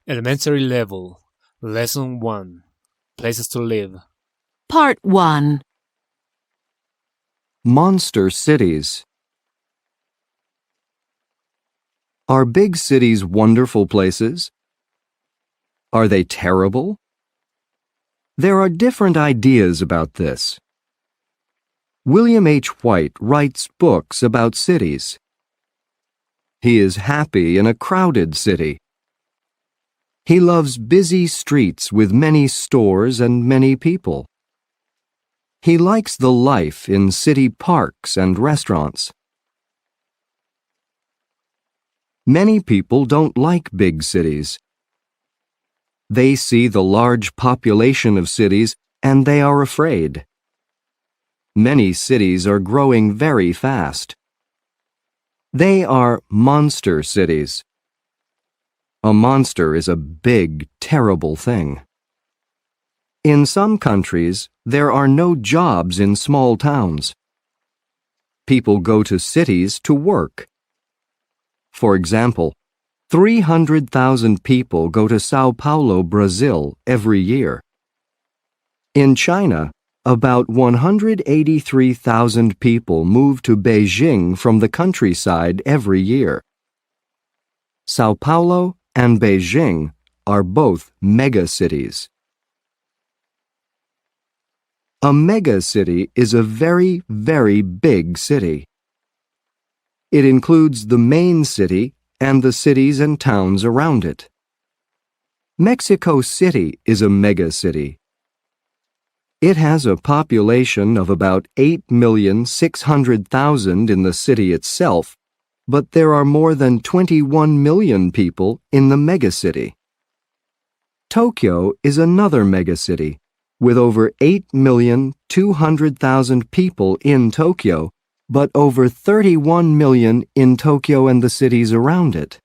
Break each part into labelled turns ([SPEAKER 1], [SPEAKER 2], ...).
[SPEAKER 1] Elementary level, Lesson 1, Places to live.
[SPEAKER 2] Part 1.
[SPEAKER 3] Monster cities. Are big cities wonderful places? Are they terrible? There are different ideas about this. William H. White writes books about cities. He is happy in a crowded city. He loves busy streets with many stores and many people. He likes the life in city parks and restaurants. Many people don't like big cities. They see the large population of cities and they are afraid. Many cities are growing very fast. They are monster cities. A monster is a big, terrible thing. In some countries, there are no jobs in small towns. People go to cities to work. For example, 300,000 people go to Sao Paulo, Brazil, every year. In China, about 183,000 people move to Beijing from the countryside every year. Sao Paulo and Beijing are both megacities. A megacity is a very, very big city. It includes the main city and the cities and towns around it. Mexico City is a megacity. It has a population of about 8,600,000 in the city itself, but there are more than 21 million people in the megacity. Tokyo is another megacity, with over 8,200,000 people in Tokyo, but over 31 million in Tokyo and the cities around it.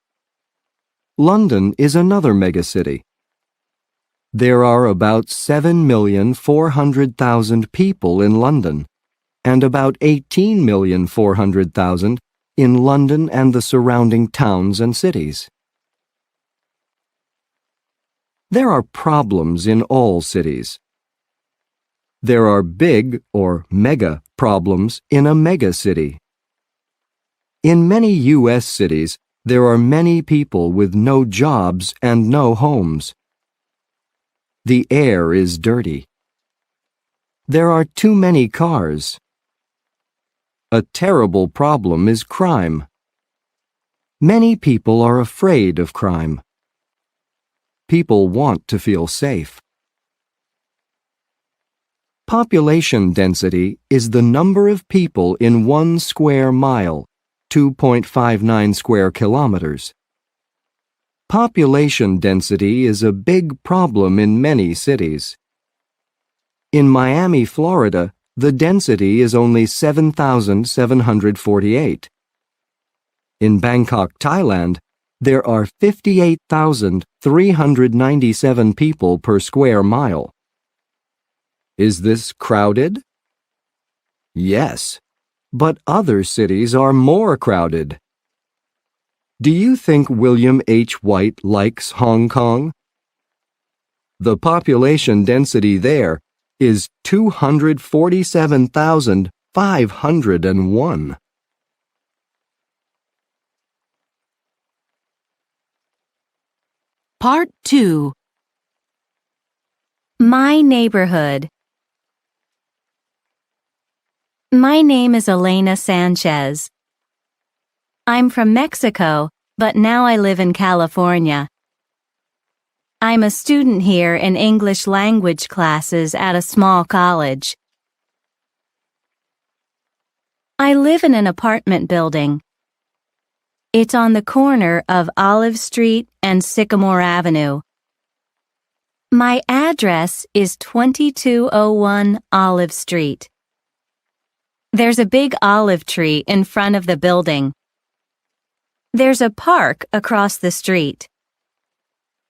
[SPEAKER 3] London is another megacity. There are about 7,400,000 people in London, and about 18,400,000 in London and the surrounding towns and cities. There are problems in all cities. There are big or mega problems in a megacity. In many U.S. cities, there are many people with no jobs and no homes. The air is dirty. There are too many cars. A terrible problem is crime. Many people are afraid of crime. People want to feel safe. Population density is the number of people in 1 square mile, 2.59 square kilometers. Population density is a big problem in many cities. In Miami, Florida, the density is only 7,748. In Bangkok, Thailand, there are 58,397 people per square mile. Is this crowded? Yes, but other cities are more crowded. Do you think William H. White likes Hong Kong? The population density there is 247,501.
[SPEAKER 2] Part 2.
[SPEAKER 4] My neighborhood. My name is Elena Sanchez. I'm from Mexico, but now I live in California. I'm a student here in English language classes at a small college. I live in an apartment building. It's on the corner of Olive Street and Sycamore Avenue. My address is 2201 Olive Street. There's a big olive tree in front of the building. There's a park across the street.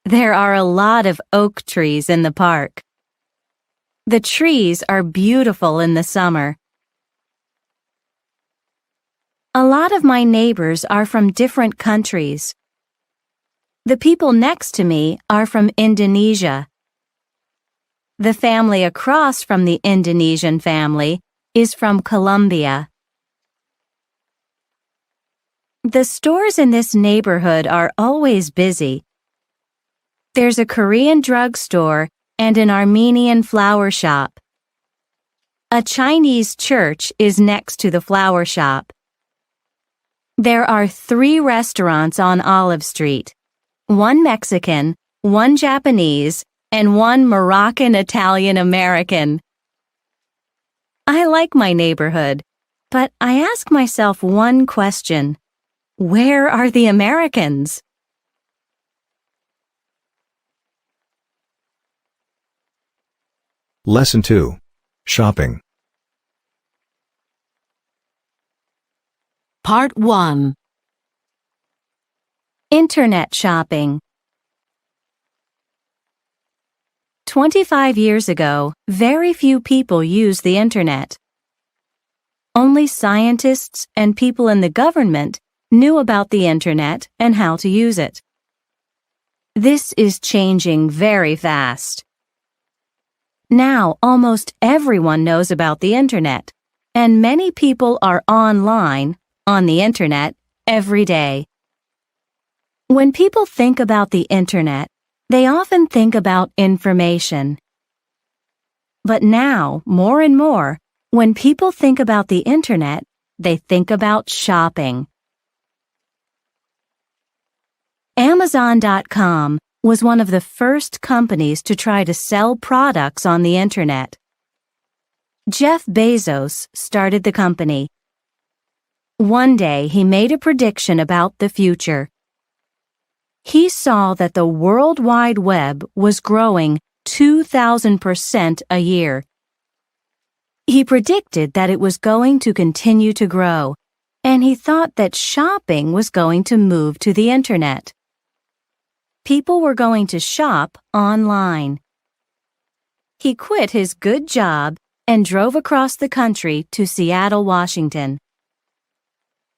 [SPEAKER 4] There are a lot of oak trees in the park. The trees are beautiful in the summer. A lot of my neighbors are from different countries. The people next to me are from Indonesia. The family across from the Indonesian family is from Colombia. The stores in this neighborhood are always busy. There's a Korean drugstore and an Armenian flower shop. A Chinese church is next to the flower shop. There are 3 restaurants on Olive Street, 1 Mexican, 1 Japanese, and 1 Moroccan Italian American. I like my neighborhood, but I ask myself one question. Where are the Americans?
[SPEAKER 5] Lesson 2. Shopping.
[SPEAKER 2] Part 1.
[SPEAKER 4] Internet shopping. 25 years ago, very few people used the Internet. Only scientists and people in the government knew about the Internet and how to use it. This is changing very fast. Now, almost everyone knows about the Internet, and many people are online, on the Internet, every day. When people think about the Internet, they often think about information. But now, more and more, when people think about the Internet, they think about shopping. Amazon.com was one of the first companies to try to sell products on the Internet. Jeff Bezos started the company. One day he made a prediction about the future. He saw that the World Wide Web was growing 2,000% a year. He predicted that it was going to continue to grow, and he thought that shopping was going to move to the Internet. People were going to shop online. He quit his good job and drove across the country to Seattle, Washington.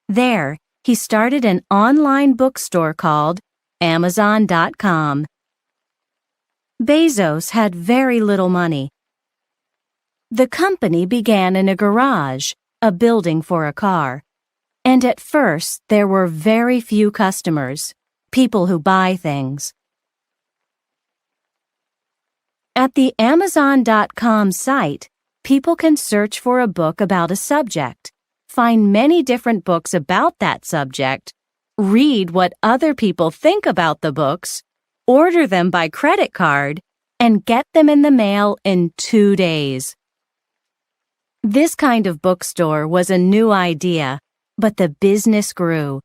[SPEAKER 4] There, he started an online bookstore called Amazon.com. Bezos had very little money. The company began in a garage, a building for a car, and at first there were very few customers, people who buy things. At the Amazon.com site, people can search for a book about a subject, find many different books about that subject, read what other people think about the books, order them by credit card, and get them in the mail in 2 days. This kind of bookstore was a new idea, but the business grew.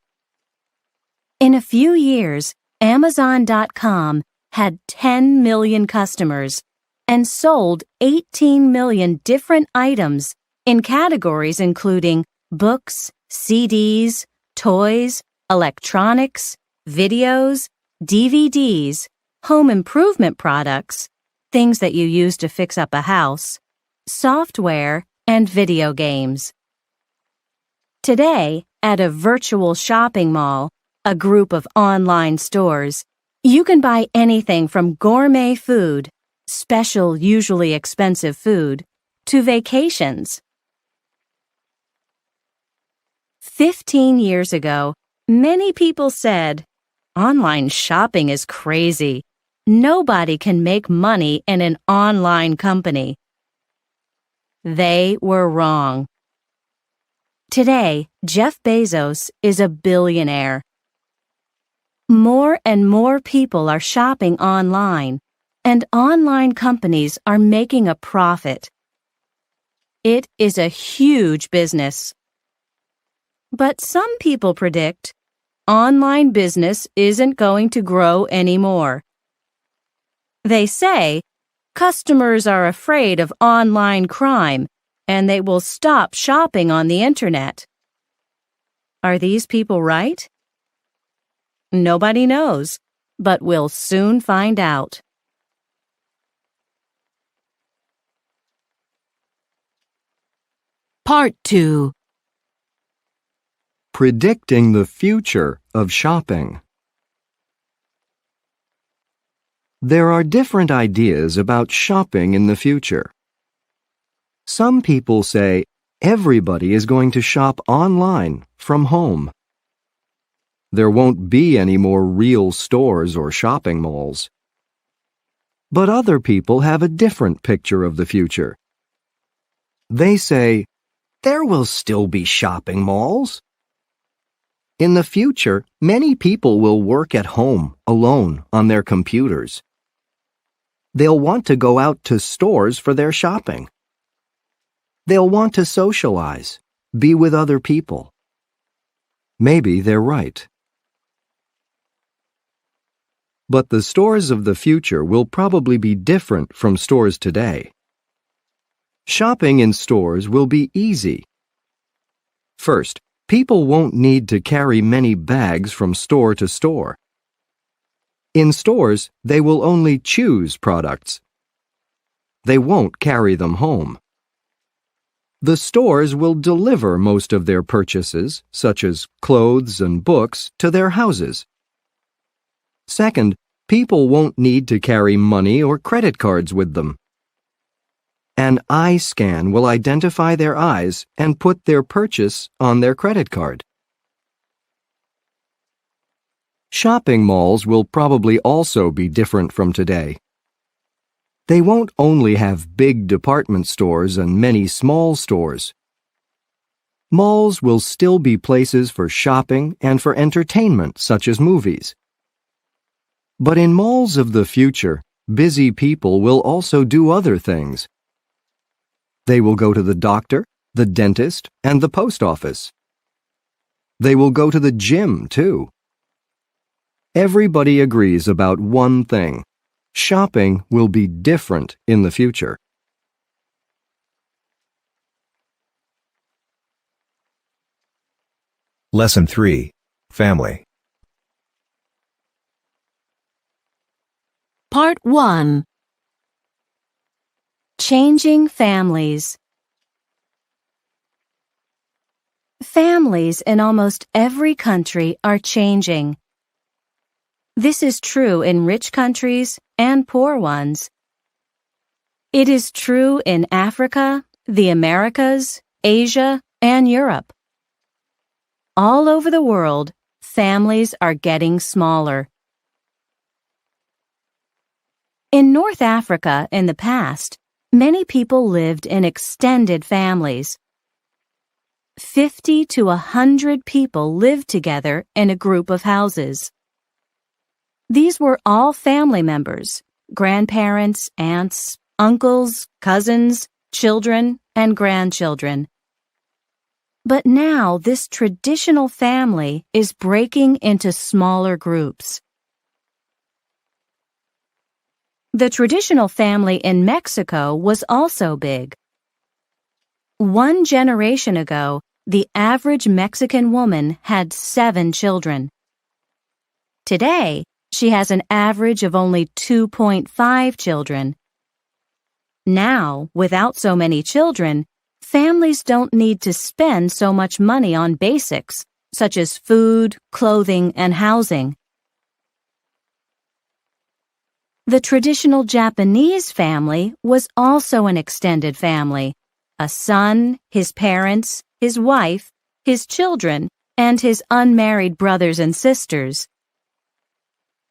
[SPEAKER 4] In a few years, Amazon.com had 10 million customers and sold 18 million different items in categories including books, CDs, toys, electronics, videos, DVDs, home improvement products, things that you use to fix up a house, software, and video games. Today, at a virtual shopping mall, a group of online stores, you can buy anything from gourmet food, special, usually expensive food, to vacations. 15 years ago, many people said, "Online shopping is crazy. Nobody can make money in an online company." They were wrong. Today, Jeff Bezos is a billionaire. More and more people are shopping online, and online companies are making a profit. It is a huge business. But some people predict online business isn't going to grow anymore. They say customers are afraid of online crime and they will stop shopping on the Internet. Are these people right? Nobody knows, but we'll soon find out.
[SPEAKER 2] Part 2.
[SPEAKER 3] Predicting the future of shopping. There are different ideas about shopping in the future. Some people say everybody is going to shop online from home. There won't be any more real stores or shopping malls. But other people have a different picture of the future. They say, there will still be shopping malls. In the future, many people will work at home, alone, on their computers. They'll want to go out to stores for their shopping. They'll want to socialize, be with other people. Maybe they're right. But the stores of the future will probably be different from stores today. Shopping in stores will be easy. First, people won't need to carry many bags from store to store. In stores, they will only choose products. They won't carry them home. The stores will deliver most of their purchases, such as clothes and books, to their houses. Second, people won't need to carry money or credit cards with them. An eye scan will identify their eyes and put their purchase on their credit card. Shopping malls will probably also be different from today. They won't only have big department stores and many small stores. Malls will still be places for shopping and for entertainment, such as movies. But in malls of the future, busy people will also do other things. They will go to the doctor, the dentist, and the post office. They will go to the gym, too. Everybody agrees about one thing. Shopping will be different in the future.
[SPEAKER 5] Lesson 3. Family.
[SPEAKER 2] Part 1.
[SPEAKER 4] Changing families. Families in almost every country are changing. This is true in rich countries and poor ones. It is true in Africa, the Americas, Asia, and Europe. All over the world, families are getting smaller. In North Africa in the past, many people lived in extended families. 50 to 100 people lived together in a group of houses. These were all family members, grandparents, aunts, uncles, cousins, children, and grandchildren. But now this traditional family is breaking into smaller groups. The traditional family in Mexico was also big. One generation ago, the average Mexican woman had 7 children. Today, she has an average of only 2.5 children. Now, without so many children, families don't need to spend so much money on basics, such as food, clothing, and housing. The traditional Japanese family was also an extended family: a son, his parents, his wife, his children, and his unmarried brothers and sisters.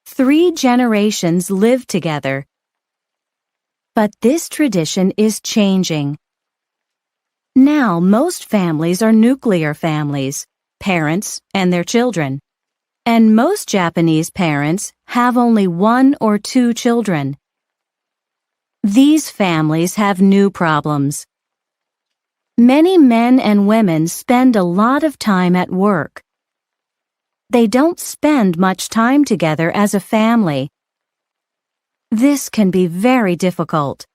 [SPEAKER 4] 3 generations lived together. But this tradition is changing. Now most families are nuclear families, parents and their children. And most Japanese parents have only 1 or 2 children. These families have new problems. Many men and women spend a lot of time at work. They don't spend much time together as a family. This can be very difficult.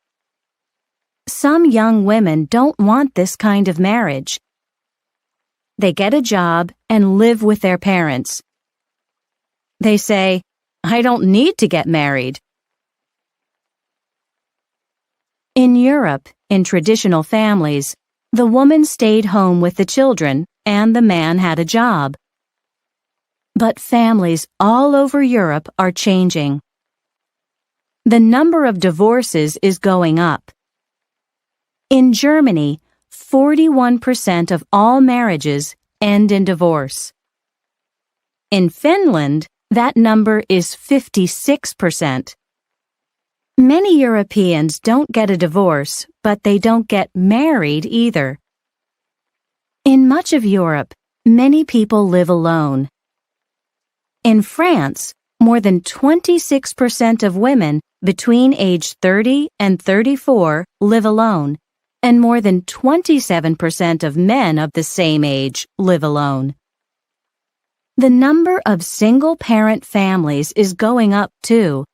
[SPEAKER 4] Some young women don't want this kind of marriage. They get a job and live with their parents. They say, "I don't need to get married." In Europe, in traditional families, the woman stayed home with the children and the man had a job. But families all over Europe are changing. the number of divorces is going up. In Germany, 41% of all marriages end in divorce. In Finland, that number is 56%. Many Europeans don't get a divorce, but they don't get married either. In much of Europe, many people live alone. In France, more than 26% of women between age 30 and 34 live alone, and more than 27% of men of the same age live alone. The number of single-parent families is going up too.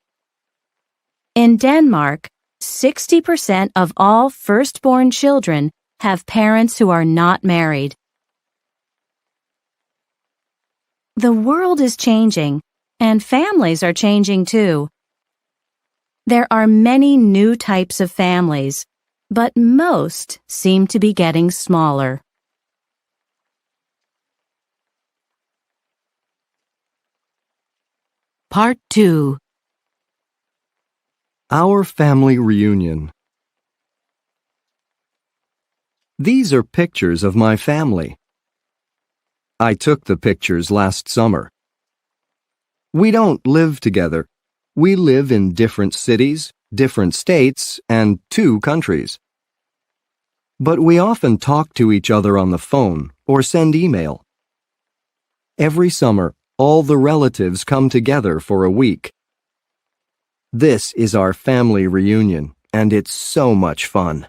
[SPEAKER 4] In Denmark, 60% of all firstborn children have parents who are not married. The world is changing, and families are changing too. There are many new types of families, but most seem to be getting smaller.
[SPEAKER 2] Part 2.
[SPEAKER 3] Our family reunion. These are pictures of my family. I took the pictures last summer. We don't live together. We live in different cities, different states, and 2 countries. But we often talk to each other on the phone or send email. Every summer, all the relatives come together for a week. This is our family reunion, and it's so much fun.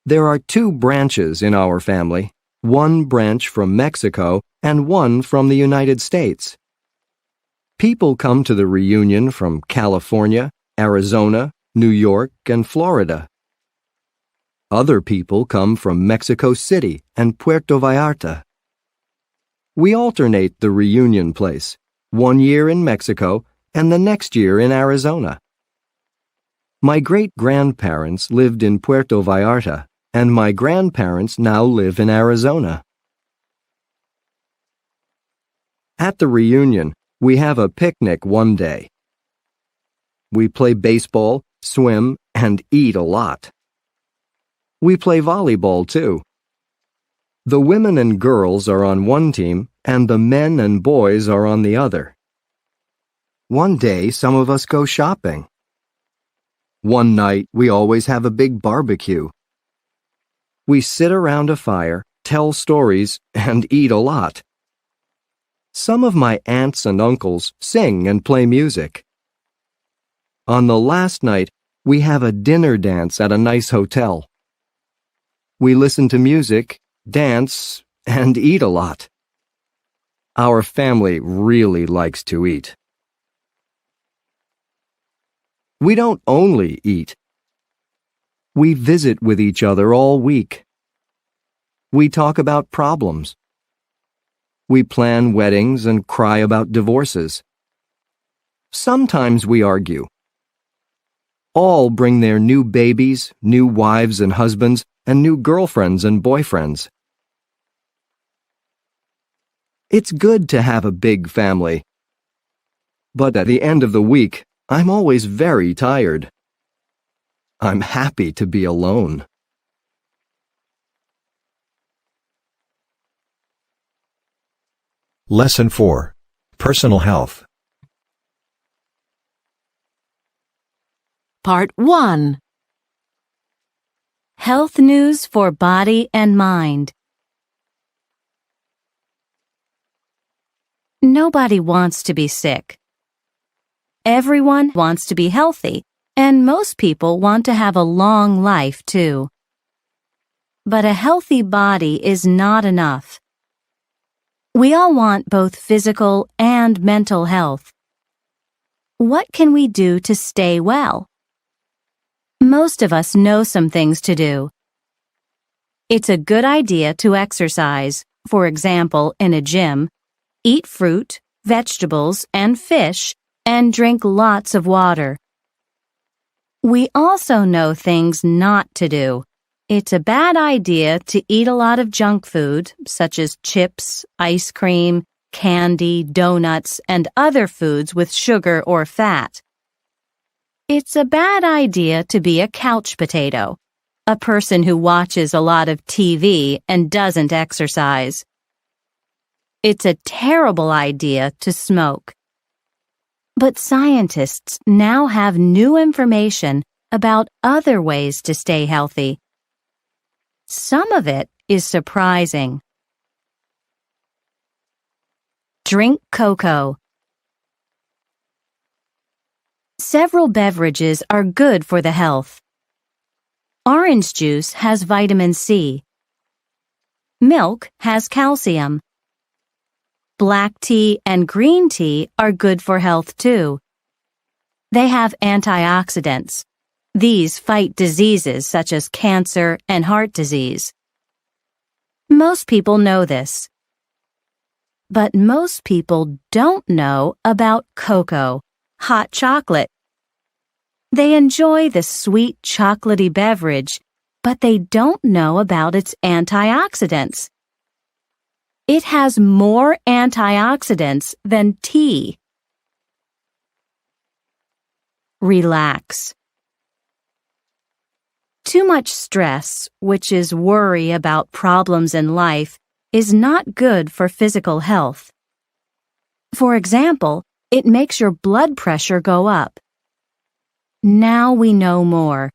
[SPEAKER 3] There are 2 branches in our family, one branch from Mexico and one from the United States. People come to the reunion from California, Arizona, New York, and Florida. Other people come from Mexico City and Puerto Vallarta. We alternate the reunion place, one year in Mexico and the next year in Arizona. My great-grandparents lived in Puerto Vallarta, and my grandparents now live in Arizona. At the reunion, we have a picnic one day. We play baseball, swim, and eat a lot. We play volleyball too. The women and girls are on one team, and the men and boys are on the other. One day, some of us go shopping. One night, we always have a big barbecue. We sit around a fire, tell stories, and eat a lot. Some of my aunts and uncles sing and play music. On the last night, we have a dinner dance at a nice hotel. We listen to music, dance, and eat a lot. Our family really likes to eat. We don't only eat. We visit with each other all week. We talk about problems. We plan weddings and cry about divorces. Sometimes we argue. All bring their new babies, new wives and husbands, and new girlfriends and boyfriends. It's good to have a big family. But at the end of the week, I'm always very tired. I'm happy to be alone.
[SPEAKER 5] Lesson 4. Personal Health.
[SPEAKER 2] Part 1.
[SPEAKER 4] Health news for body and mind. Nobody wants to be sick. Everyone wants to be healthy, and most people want to have a long life too. But a healthy body is not enough. We all want both physical and mental health. What can we do to stay well? Most of us know some things to do. It's a good idea to exercise, for example, in a gym, eat fruit, vegetables, and fish, and drink lots of water. We also know things not to do. It's a bad idea to eat a lot of junk food, such as chips, ice cream, candy, donuts, and other foods with sugar or fat. It's a bad idea to be a couch potato, a person who watches a lot of TV and doesn't exercise. It's a terrible idea to smoke. But scientists now have new information about other ways to stay healthy. Some of it is surprising. Drink cocoa. Several beverages are good for the health. Orange juice has vitamin C. Milk has calcium. Black tea and green tea are good for health too. They have antioxidants. These fight diseases such as cancer and heart disease. Most people know this. But most people don't know about cocoa, hot chocolate. They enjoy the sweet chocolatey beverage, but they don't know about its antioxidants. It has more antioxidants than tea. Relax. Too much stress, which is worry about problems in life, is not good for physical health. For example, it makes your blood pressure go up. Now we know more.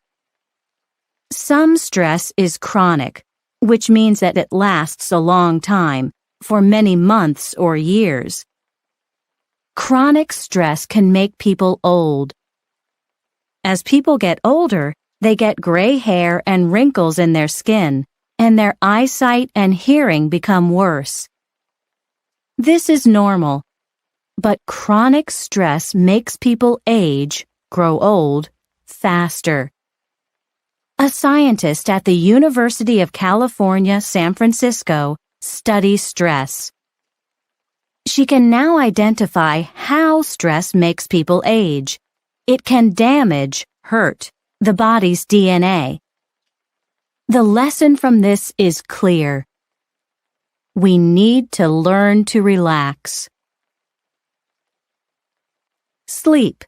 [SPEAKER 4] Some stress is chronic, which means that it lasts a long time, for many months or years. Chronic stress can make people old. As people get older, they get gray hair and wrinkles in their skin, and their eyesight and hearing become worse. This is normal, but chronic stress makes people age, grow old, faster. A scientist at the University of California, San Francisco, studies stress. She can now identify how stress makes people age. It can damage, hurt, the body's DNA. The lesson from this is clear. We need to learn to relax. Sleep.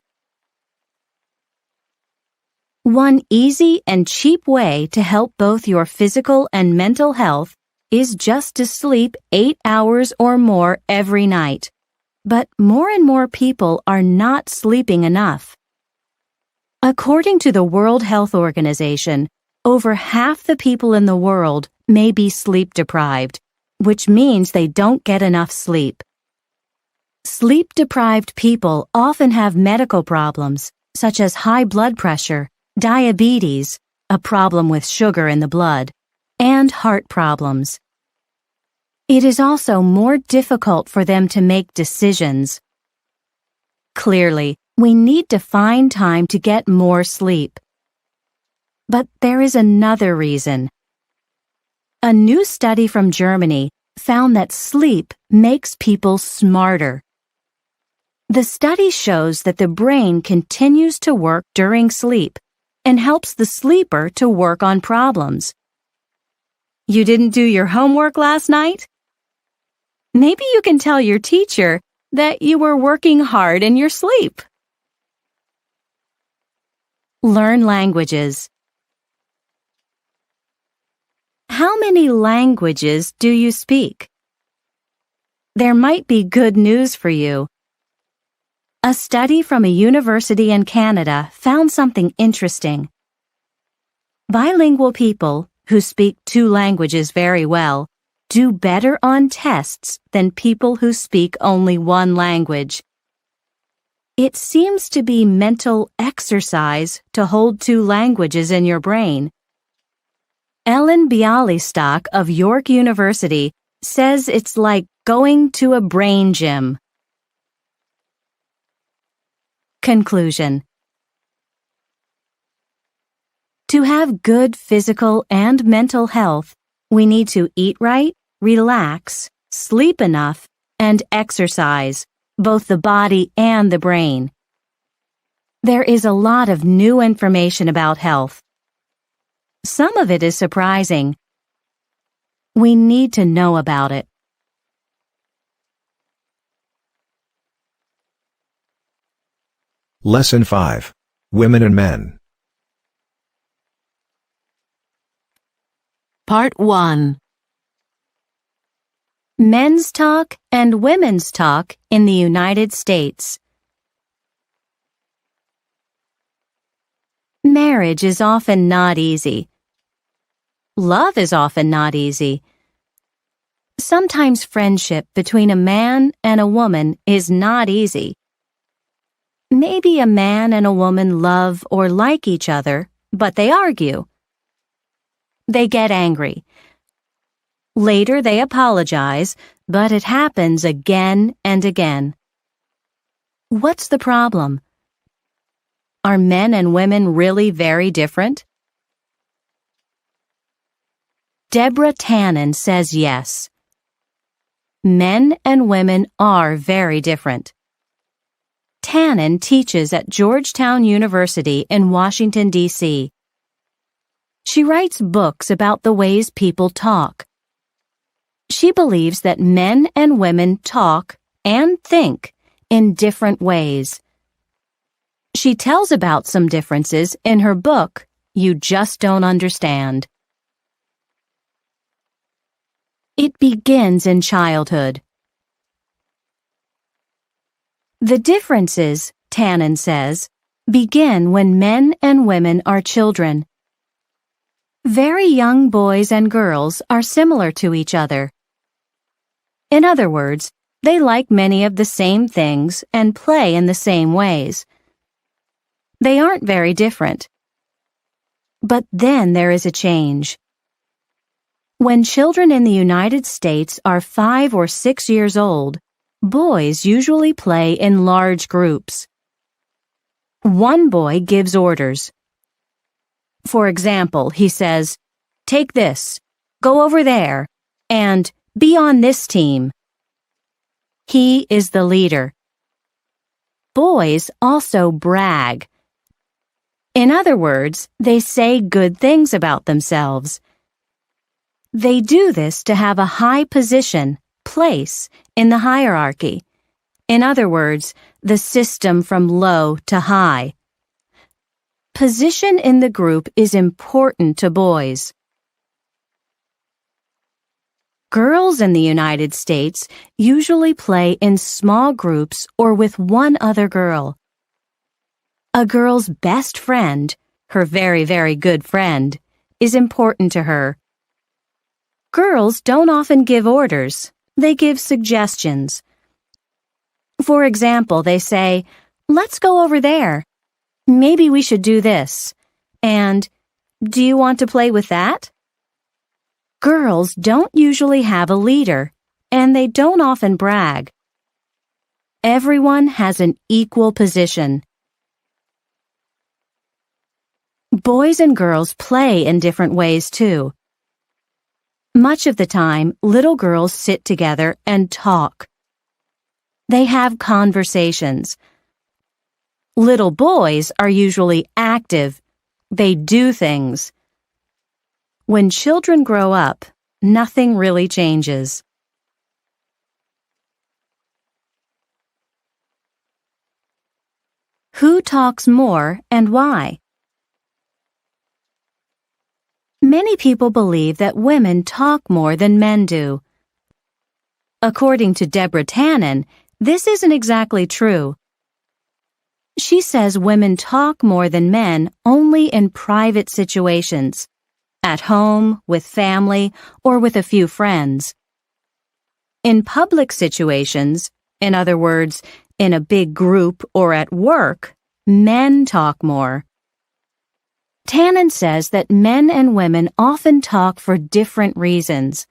[SPEAKER 4] One easy and cheap way to help both your physical and mental health is just to sleep 8 hours or more every night. But more and more people are not sleeping enough. According to the World Health Organization, over half the people in the world may be sleep deprived, which means they don't get enough sleep. Sleep-deprived people often have medical problems, such as high blood pressure, diabetes, a problem with sugar in the blood, and heart problems. It is also more difficult for them to make decisions. Clearly, we need to find time to get more sleep. But there is another reason. A new study from Germany found that sleep makes people smarter. The study shows that the brain continues to work during sleep and helps the sleeper to work on problems. You didn't do your homework last night? Maybe you can tell your teacher that you were working hard in your sleep. Learn languages. How many languages do you speak? There might be good news for you. A study from a university in Canada found something interesting. Bilingual people, who speak 2 languages very well, do better on tests than people who speak only 1 language. It seems to be mental exercise to hold 2 languages in your brain. Ellen Bialystock of York University says it's like going to a brain gym. Conclusion. To have good physical and mental health, we need to eat right, relax, sleep enough, and exercise, both the body and the brain. There is a lot of new information about health. Some of it is surprising. We need to know about it.
[SPEAKER 5] Lesson 5. Women and Men.
[SPEAKER 2] Part 1.
[SPEAKER 4] Men's talk and women's talk in the United States. Marriage is often not easy. Love is often not easy. Sometimes friendship between a man and a woman is not easy. Maybe a man and a woman love or like each other, but they argue. They get angry. Later they apologize, but it happens again and again. What's the problem? Are men and women really very different? Deborah Tannen says yes. Men and women are very different. Tannen teaches at Georgetown University in Washington, D.C. She writes books about the ways people talk. She believes that men and women talk and think in different ways. She tells about some differences in her book, You Just Don't Understand. It begins in childhood. The differences, Tannen says, begin when men and women are children. Very young boys and girls are similar to each other. In other words, they like many of the same things and play in the same ways. They aren't very different. But then there is a change. When children in the United States are 5 or 6 years old, boys usually play in large groups. One boy gives orders. For example, he says, "Take this, go over there, and be on this team." He is the leader. Boys also brag. In other words, they say good things about themselves. They do this to have a high position, place, in the hierarchy. In other words, the system from low to high. Position in the group is important to boys. Girls in the United States usually play in small groups or with one other girl. A girl's best friend, her very, very good friend, is important to her. Girls don't often give orders. They give suggestions. For example, they say, "Let's go over there. Maybe we should do this." And, "Do you want to play with that?" Girls don't usually have a leader, and they don't often brag. Everyone has an equal position. Boys and girls play in different ways, too. Much of the time, little girls sit together and talk. They have conversations. Little boys are usually active. They do things. When children grow up, nothing really changes. Who talks more and why? Many people believe that women talk more than men do. According to Deborah Tannen, this isn't exactly true. She says women talk more than men only in private situations, at home, with family, or with a few friends. In public situations, in other words, in a big group or at work, men talk more. Tannen says that men and women often talk for different reasons.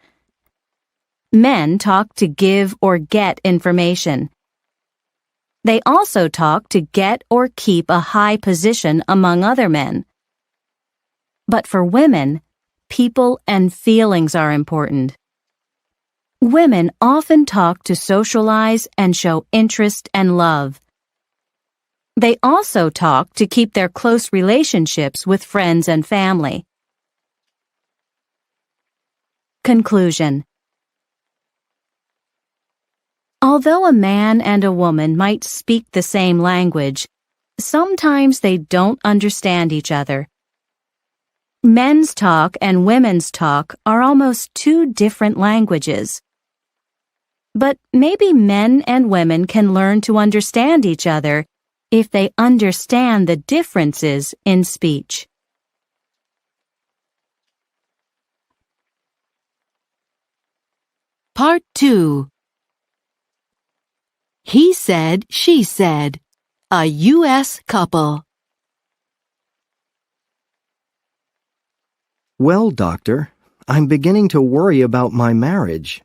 [SPEAKER 4] Men talk to give or get information. They also talk to get or keep a high position among other men. But for women, people and feelings are important. Women often talk to socialize and show interest and love. They also talk to keep their close relationships with friends and family. Conclusion. Although a man and a woman might speak the same language, sometimes they don't understand each other. Men's talk and women's talk are almost two different languages. But maybe men and women can learn to understand each other if they understand the differences in speech.
[SPEAKER 2] Part 2. He said, she said. A U.S. couple.
[SPEAKER 3] Well, doctor, I'm beginning to worry about my marriage.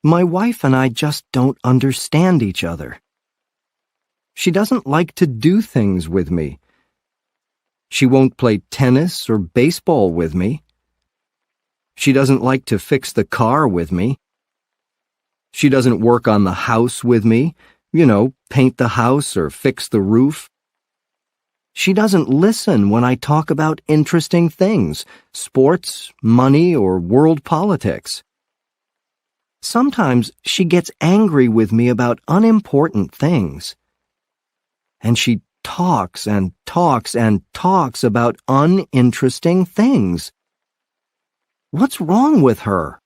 [SPEAKER 3] My wife and I just don't understand each other. She doesn't like to do things with me. She won't play tennis or baseball with me. She doesn't like to fix the car with me. She doesn't work on the house with me, paint the house or fix the roof. She doesn't listen when I talk about interesting things, sports, money, or world politics. Sometimes she gets angry with me about unimportant things. And she talks and talks and talks about uninteresting things. What's wrong with her?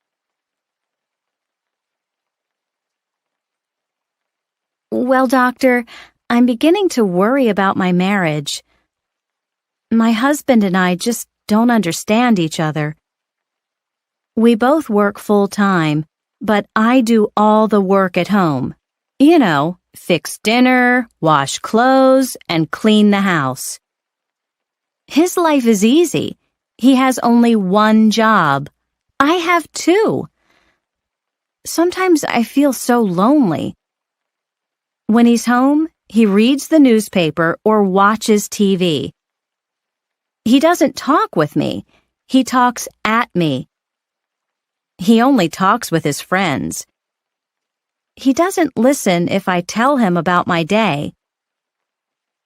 [SPEAKER 4] Well, doctor, I'm beginning to worry about my marriage. My husband and I just don't understand each other. We both work full-time, but I do all the work at home. Fix dinner, wash clothes, and clean the house. His life is easy. He has only one job. I have two. Sometimes I feel so lonely. When he's home, he reads the newspaper or watches TV. He doesn't talk with me. He talks at me. He only talks with his friends. He doesn't listen if I tell him about my day.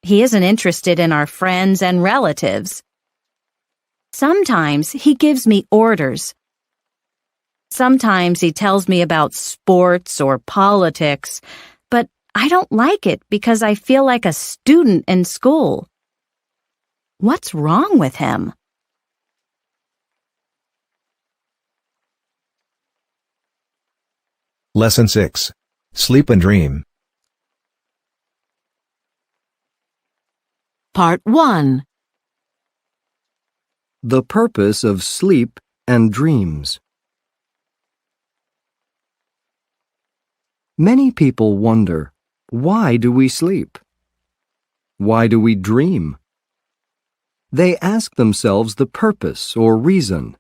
[SPEAKER 4] He isn't interested in our friends and relatives. Sometimes he gives me orders. Sometimes he tells me about sports or politics, but I don't like it because I feel like a student in school. What's wrong with him?
[SPEAKER 5] Lesson 6. Sleep and Dream.
[SPEAKER 2] Part 1.
[SPEAKER 3] The purpose of sleep and dreams. Many people wonder, why do we sleep? Why do we dream? They ask themselves the purpose or reason.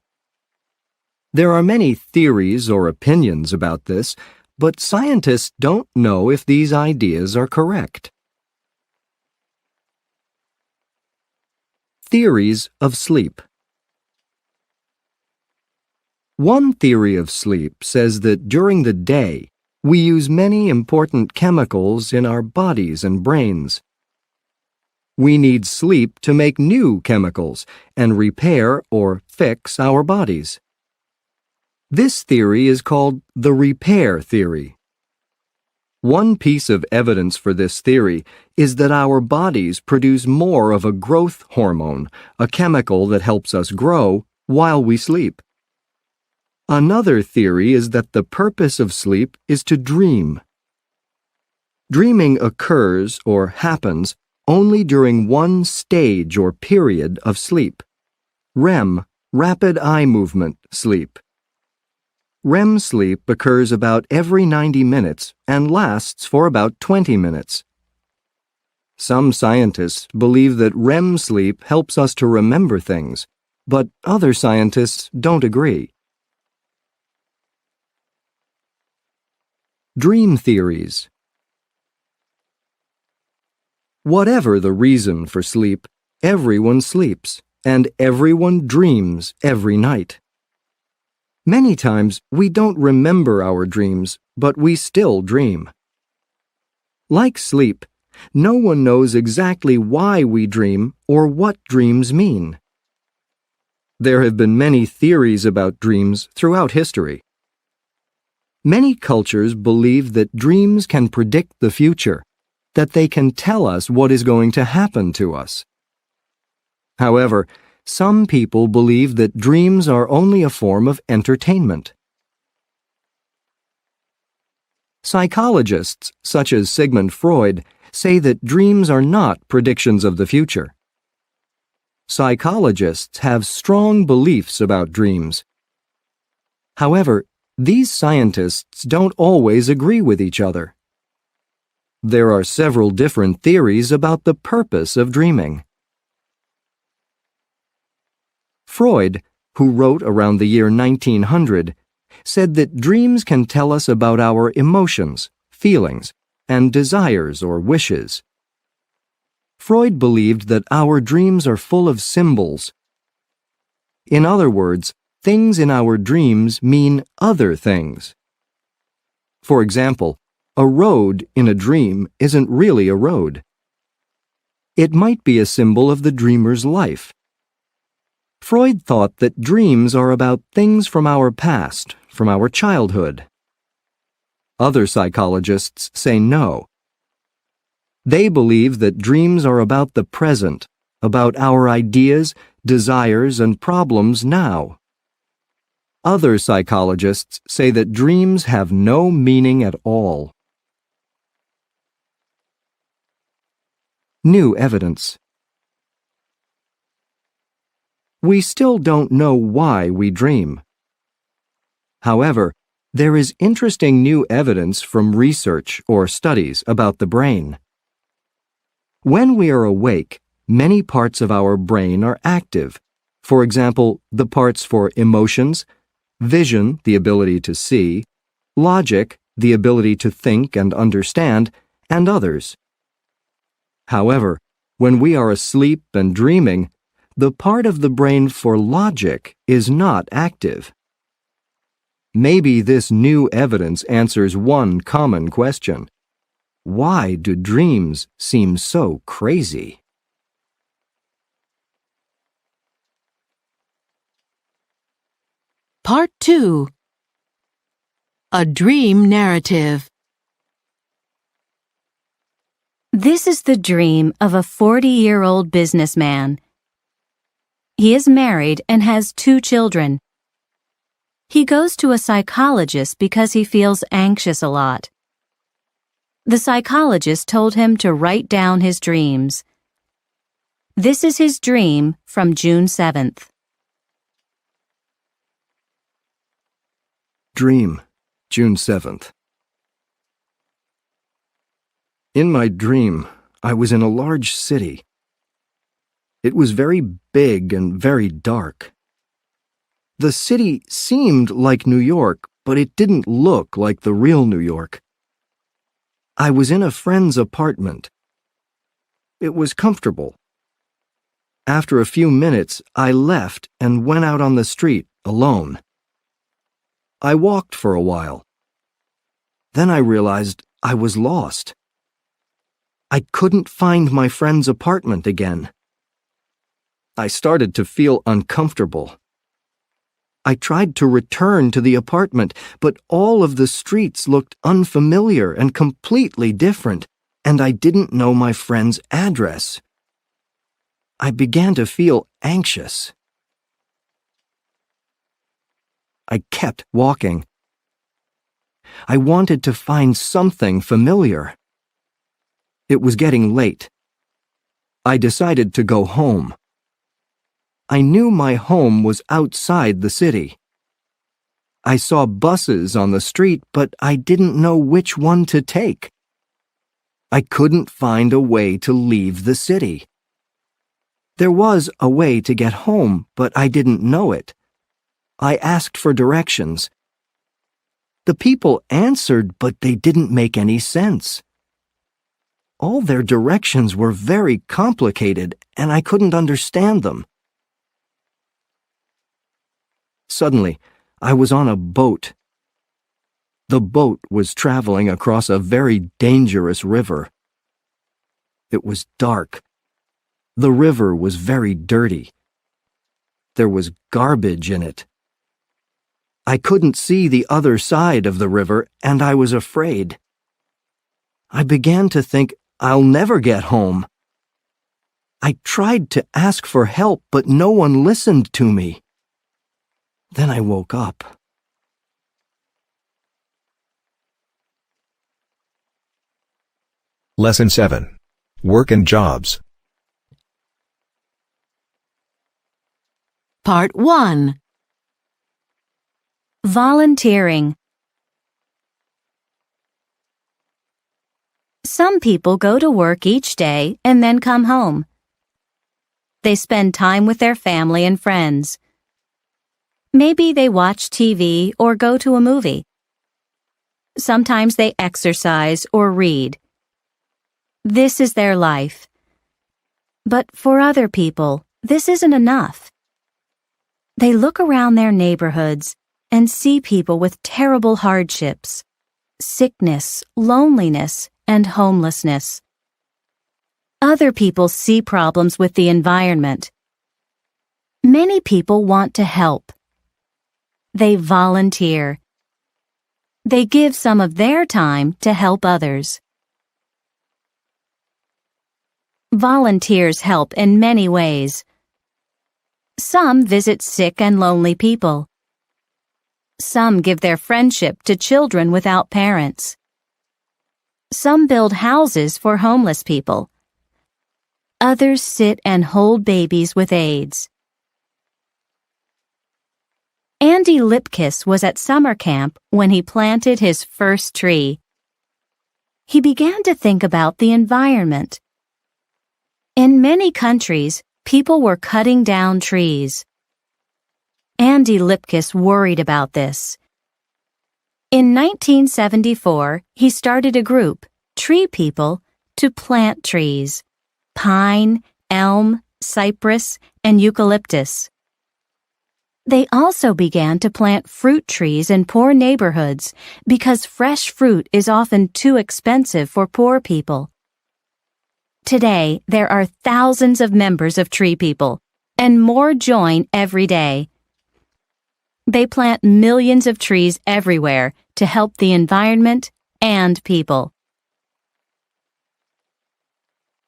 [SPEAKER 3] There are many theories or opinions about this, but scientists don't know if these ideas are correct. Theories of sleep. One theory of sleep says that during the day, we use many important chemicals in our bodies and brains. We need sleep to make new chemicals and repair or fix our bodies. This theory is called the repair theory. One piece of evidence for this theory is that our bodies produce more of a growth hormone, a chemical that helps us grow, while we sleep. Another theory is that the purpose of sleep is to dream. Dreaming occurs or happens only during one stage or period of sleep. REM, rapid eye movement sleep. REM sleep occurs about every 90 minutes and lasts for about 20 minutes. Some scientists believe that REM sleep helps us to remember things, but other scientists don't agree. Dream theories. Whatever the reason for sleep, everyone sleeps, and everyone dreams every night. Many times we don't remember our dreams, but we still dream. Like sleep, no one knows exactly why we dream or what dreams mean. There have been many theories about dreams throughout history. Many cultures believe that dreams can predict the future, that they can tell us what is going to happen to us. However, some people believe that dreams are only a form of entertainment. Psychologists, such as Sigmund Freud, say that dreams are not predictions of the future. Psychologists have strong beliefs about dreams. However, these scientists don't always agree with each other. There are several different theories about the purpose of dreaming. Freud, who wrote around the year 1900, said that dreams can tell us about our emotions, feelings, and desires or wishes. Freud believed that our dreams are full of symbols. In other words, things in our dreams mean other things. For example, a road in a dream isn't really a road. It might be a symbol of the dreamer's life. Freud thought that dreams are about things from our past, from our childhood. Other psychologists say no. They believe that dreams are about the present, about our ideas, desires, and problems now. Other psychologists say that dreams have no meaning at all. New evidence. We still don't know why we dream. However, there is interesting new evidence from research or studies about the brain. When we are awake, many parts of our brain are active. For example, the parts for emotions, vision, the ability to see, logic, the ability to think and understand, and others. However, when we are asleep and dreaming, the part of the brain for logic is not active. Maybe this new evidence answers one common question. Why do dreams seem so crazy?
[SPEAKER 2] Part 2. A Dream Narrative.
[SPEAKER 4] This is the dream of a 40-year-old businessman. He is married and has 2 children. He goes to a psychologist because he feels anxious a lot. The psychologist told him to write down his dreams. This is his dream from June 7th.
[SPEAKER 3] Dream, June 7th. In my dream, I was in a large city. It was very big and very dark. The city seemed like New York, but it didn't look like the real New York. I was in a friend's apartment. It was comfortable. After a few minutes, I left and went out on the street alone. I walked for a while. Then I realized I was lost. I couldn't find my friend's apartment again. I started to feel uncomfortable. I tried to return to the apartment, but all of the streets looked unfamiliar and completely different, and I didn't know my friend's address. I began to feel anxious. I kept walking. I wanted to find something familiar. It was getting late. I decided to go home. I knew my home was outside the city. I saw buses on the street, but I didn't know which one to take. I couldn't find a way to leave the city. There was a way to get home, but I didn't know it. I asked for directions. The people answered, but they didn't make any sense. All their directions were very complicated, and I couldn't understand them. Suddenly, I was on a boat. The boat was traveling across a very dangerous river. It was dark. The river was very dirty. There was garbage in it. I couldn't see the other side of the river, and I was afraid. I began to think I'll never get home. I tried to ask for help, but no one listened to me. Then I woke up.
[SPEAKER 5] Lesson 7. Work and Jobs.
[SPEAKER 2] Part 1.
[SPEAKER 4] Volunteering. Some people go to work each day and then come home. They spend time with their family and friends. Maybe they watch TV or go to a movie. Sometimes they exercise or read. This is their life. But for other people, this isn't enough. They look around their neighborhoods and see people with terrible hardships, sickness, loneliness, and homelessness. Other people see problems with the environment. Many people want to help. They volunteer. They give some of their time to help others. Volunteers help in many ways. Some visit sick and lonely people. Some give their friendship to children without parents. Some build houses for homeless people. Others sit and hold babies with AIDS. Andy Lipkiss was at summer camp when he planted his first tree. He began to think about the environment. In many countries, people were cutting down trees. Andy Lipkiss worried about this. In 1974, he started a group, Tree People, to plant trees: pine, elm, cypress, and eucalyptus. They also began to plant fruit trees in poor neighborhoods because fresh fruit is often too expensive for poor people. Today, there are thousands of members of Tree People, and more join every day. They plant millions of trees everywhere to help the environment and people.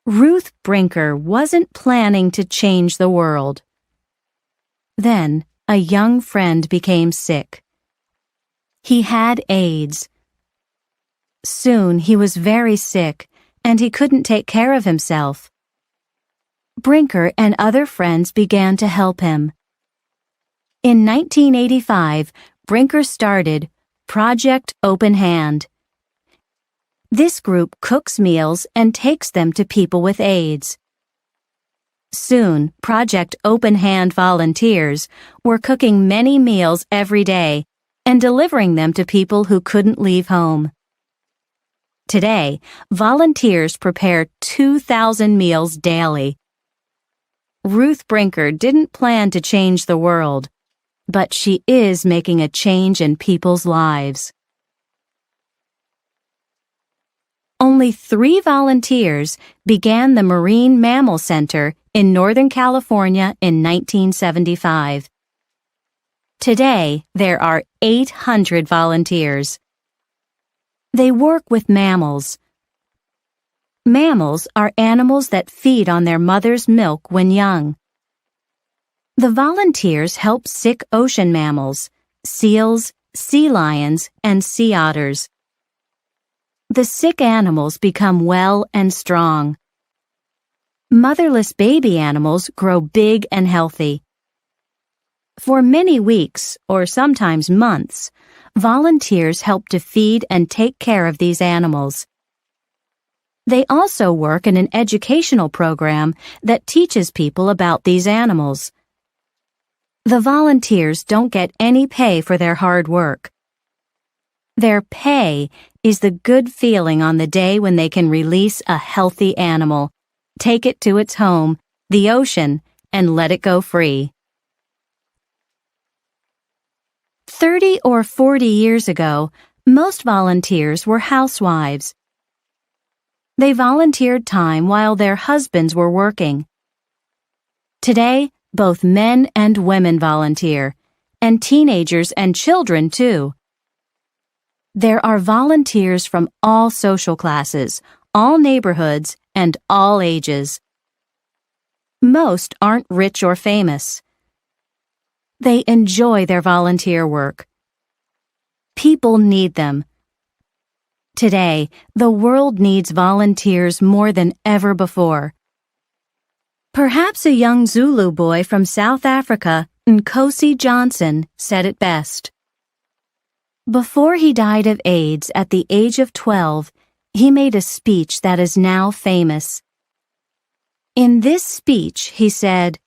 [SPEAKER 4] Ruth Brinker wasn't planning to change the world. Then, a young friend became sick. He had AIDS. Soon he was very sick, and he couldn't take care of himself. Brinker and other friends began to help him. In 1985, Brinker started Project Open Hand. This group cooks meals and takes them to people with AIDS. Soon, Project Open Hand volunteers were cooking many meals every day and delivering them to people who couldn't leave home. Today, volunteers prepare 2,000 meals daily. Ruth Brinker didn't plan to change the world, but she is making a change in people's lives. Only 3 volunteers began the Marine Mammal Center in Northern California in 1975. Today, there are 800 volunteers. They work with mammals. Mammals are animals that feed on their mother's milk when young. The volunteers help sick ocean mammals, seals, sea lions, and sea otters. The sick animals become well and strong. Motherless baby animals grow big and healthy. For many weeks, or sometimes months, volunteers help to feed and take care of these animals. They also work in an educational program that teaches people about these animals. The volunteers don't get any pay for their hard work. Their pay is the good feeling on the day when they can release a healthy animal, take it to its home, the ocean, and let it go free. 30 or 40 years ago, most volunteers were housewives. They volunteered time while their husbands were working. Today, both men and women volunteer, and teenagers and children too. There are volunteers from all social classes, all neighborhoods, and all ages. Most aren't rich or famous. They enjoy their volunteer work. People need them. Today, the world needs volunteers more than ever before. Perhaps a young Zulu boy from South Africa, Nkosi Johnson, said it best. Before he died of AIDS at the age of 12, he made a speech that is now famous. In this speech, he said,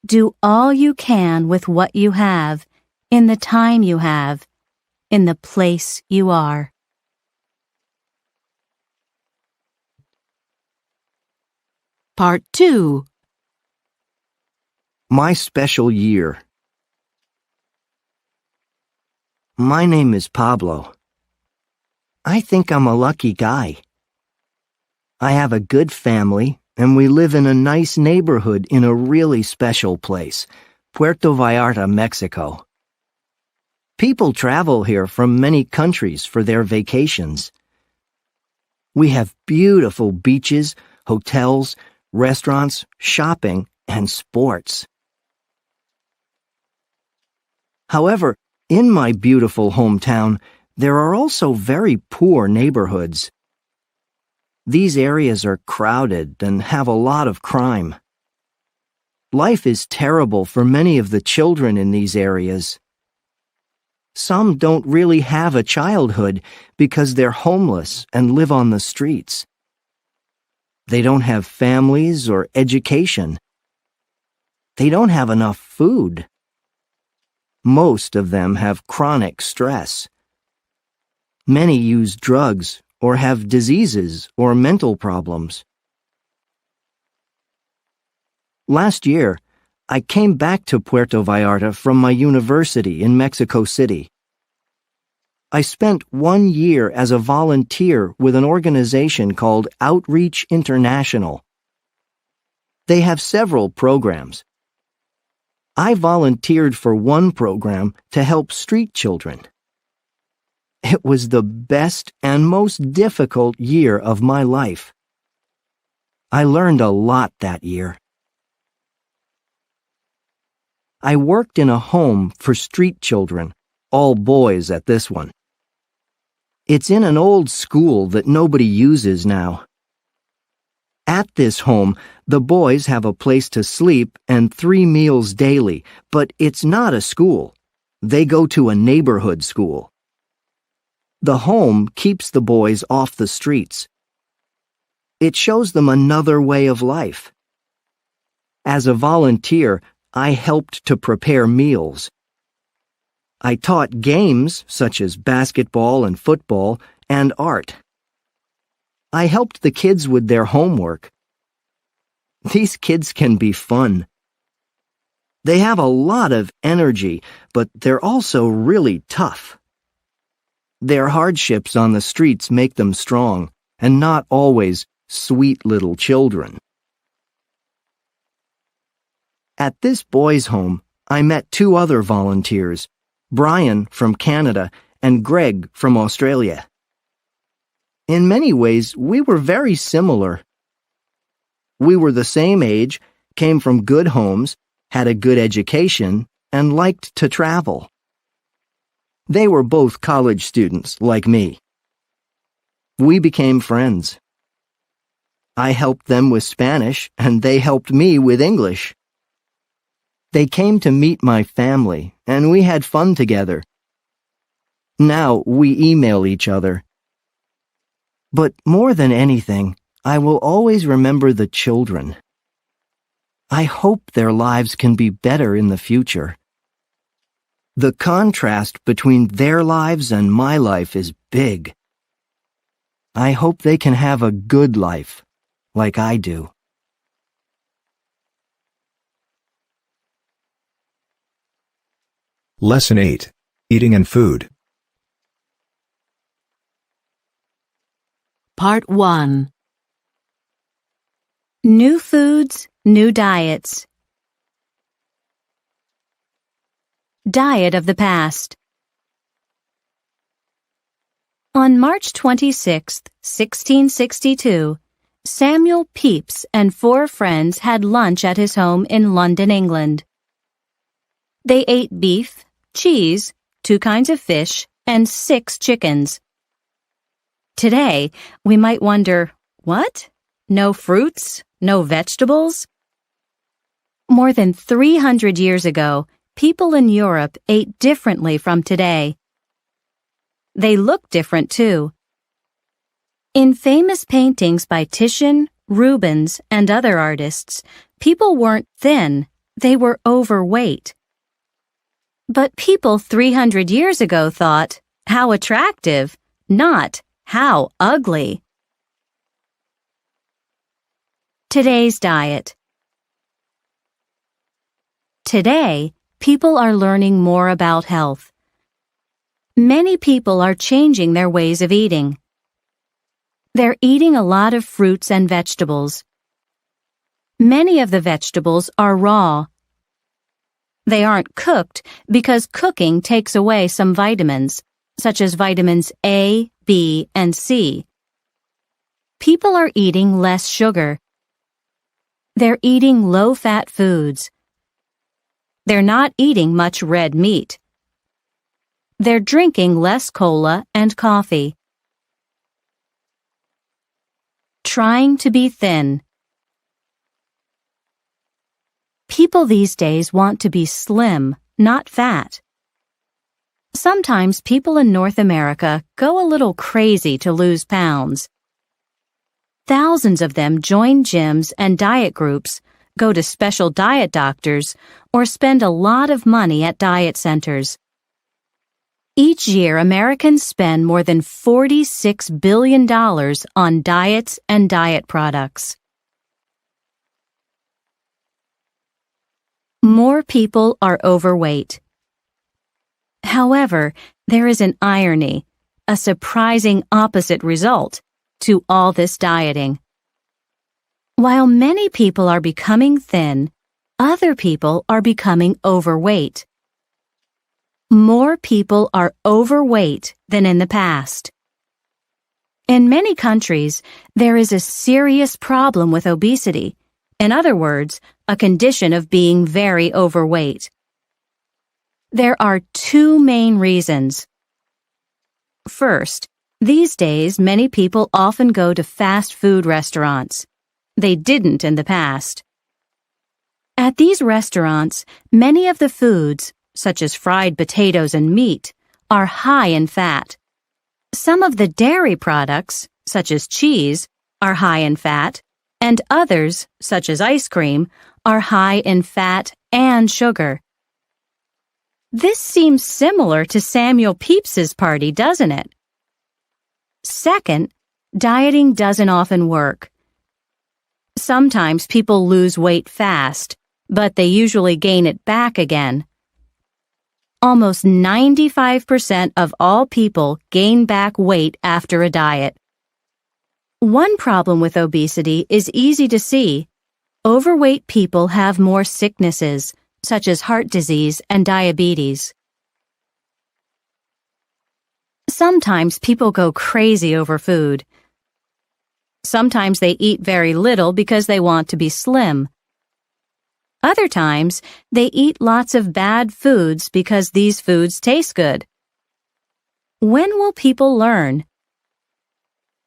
[SPEAKER 4] "Do all you can with what you have, in the time you have, in the place you are."
[SPEAKER 2] Part 2.
[SPEAKER 3] My special year. My name is Pablo. I think I'm a lucky guy. I have a good family, and we live in a nice neighborhood in a really special place, Puerto Vallarta, Mexico. People travel here from many countries for their vacations. We have beautiful beaches, hotels, restaurants, shopping, and sports. However, in my beautiful hometown, there are also very poor neighborhoods. These areas are crowded and have a lot of crime. Life is terrible for many of the children in these areas. Some don't really have a childhood because they're homeless and live on the streets. They don't have families or education. They don't have enough food. Most of them have chronic stress. Many use drugs or have diseases or mental problems. Last year, I came back to Puerto Vallarta from my university in Mexico City. I spent 1 year as a volunteer with an organization called Outreach International. They have several programs. I volunteered for one program to help street children. It was the best and most difficult year of my life. I learned a lot that year. I worked in a home for street children, all boys at this one. It's in an old school that nobody uses now. At this home, the boys have a place to sleep and 3 meals daily, but it's not a school. They go to a neighborhood school. The home keeps the boys off the streets. It shows them another way of life. As a volunteer, I helped to prepare meals. I taught games such as basketball and football and art. I helped the kids with their homework. These kids can be fun. They have a lot of energy, but they're also really tough. Their hardships on the streets make them strong, and not always sweet little children. At this boys' home, I met 2 other volunteers, Brian from Canada and Greg from Australia. In many ways, we were very similar. We were the same age, came from good homes, had a good education, and liked to travel. They were both college students, like me. We became friends. I helped them with Spanish, and they helped me with English. They came to meet my family, and we had fun together. Now we email each other. But more than anything, I will always remember the children. I hope their lives can be better in the future. The contrast between their lives and my life is big. I hope they can have a good life, like I do.
[SPEAKER 5] Lesson 8. Eating and Food.
[SPEAKER 2] Part 1.
[SPEAKER 4] New foods, new diets. Diet of the past. On March 26, 1662, Samuel Pepys and 4 friends had lunch at his home in London, England. They ate beef, cheese, 2 kinds of fish, and 6 chickens. Today, we might wonder, what? No fruits? No vegetables? More than 300 years ago, people in Europe ate differently from today. They looked different too. In famous paintings by Titian, Rubens, and other artists, people weren't thin, they were overweight. But people 300 years ago thought, how attractive, not how ugly. Today's diet. Today, people are learning more about health. Many people are changing their ways of eating. They're eating a lot of fruits and vegetables. Many of the vegetables are raw. They aren't cooked because cooking takes away some vitamins, such as vitamins A, B, and C. People are eating less sugar. They're eating low-fat foods. They're not eating much red meat. They're drinking less cola and coffee. Trying to be thin. People these days want to be slim, not fat. Sometimes people in North America go a little crazy to lose pounds. Thousands of them join gyms and diet groups, go to special diet doctors, or spend a lot of money at diet centers. Each year, Americans spend more than $46 billion on diets and diet products. More people are overweight. However, there is an irony, a surprising opposite result to all this dieting. While many people are becoming thin, other people are becoming overweight. More people are overweight than in the past. In many countries, there is a serious problem with obesity. In other words, a condition of being very overweight. There are 2 main reasons. First, these days many people often go to fast food restaurants. They didn't in the past. At these restaurants, many of the foods, such as fried potatoes and meat, are high in fat. Some of the dairy products, such as cheese, are high in fat, and others, such as ice cream, are high in fat and sugar. This seems similar to Samuel Pepys's party, doesn't it? Second, dieting doesn't often work. Sometimes people lose weight fast, but they usually gain it back again. Almost 95% of all people gain back weight after a diet. One problem with obesity is easy to see. Overweight people have more sicknesses, such as heart disease and diabetes. Sometimes people go crazy over food. Sometimes they eat very little because they want to be slim. Other times, they eat lots of bad foods because these foods taste good. When will people learn?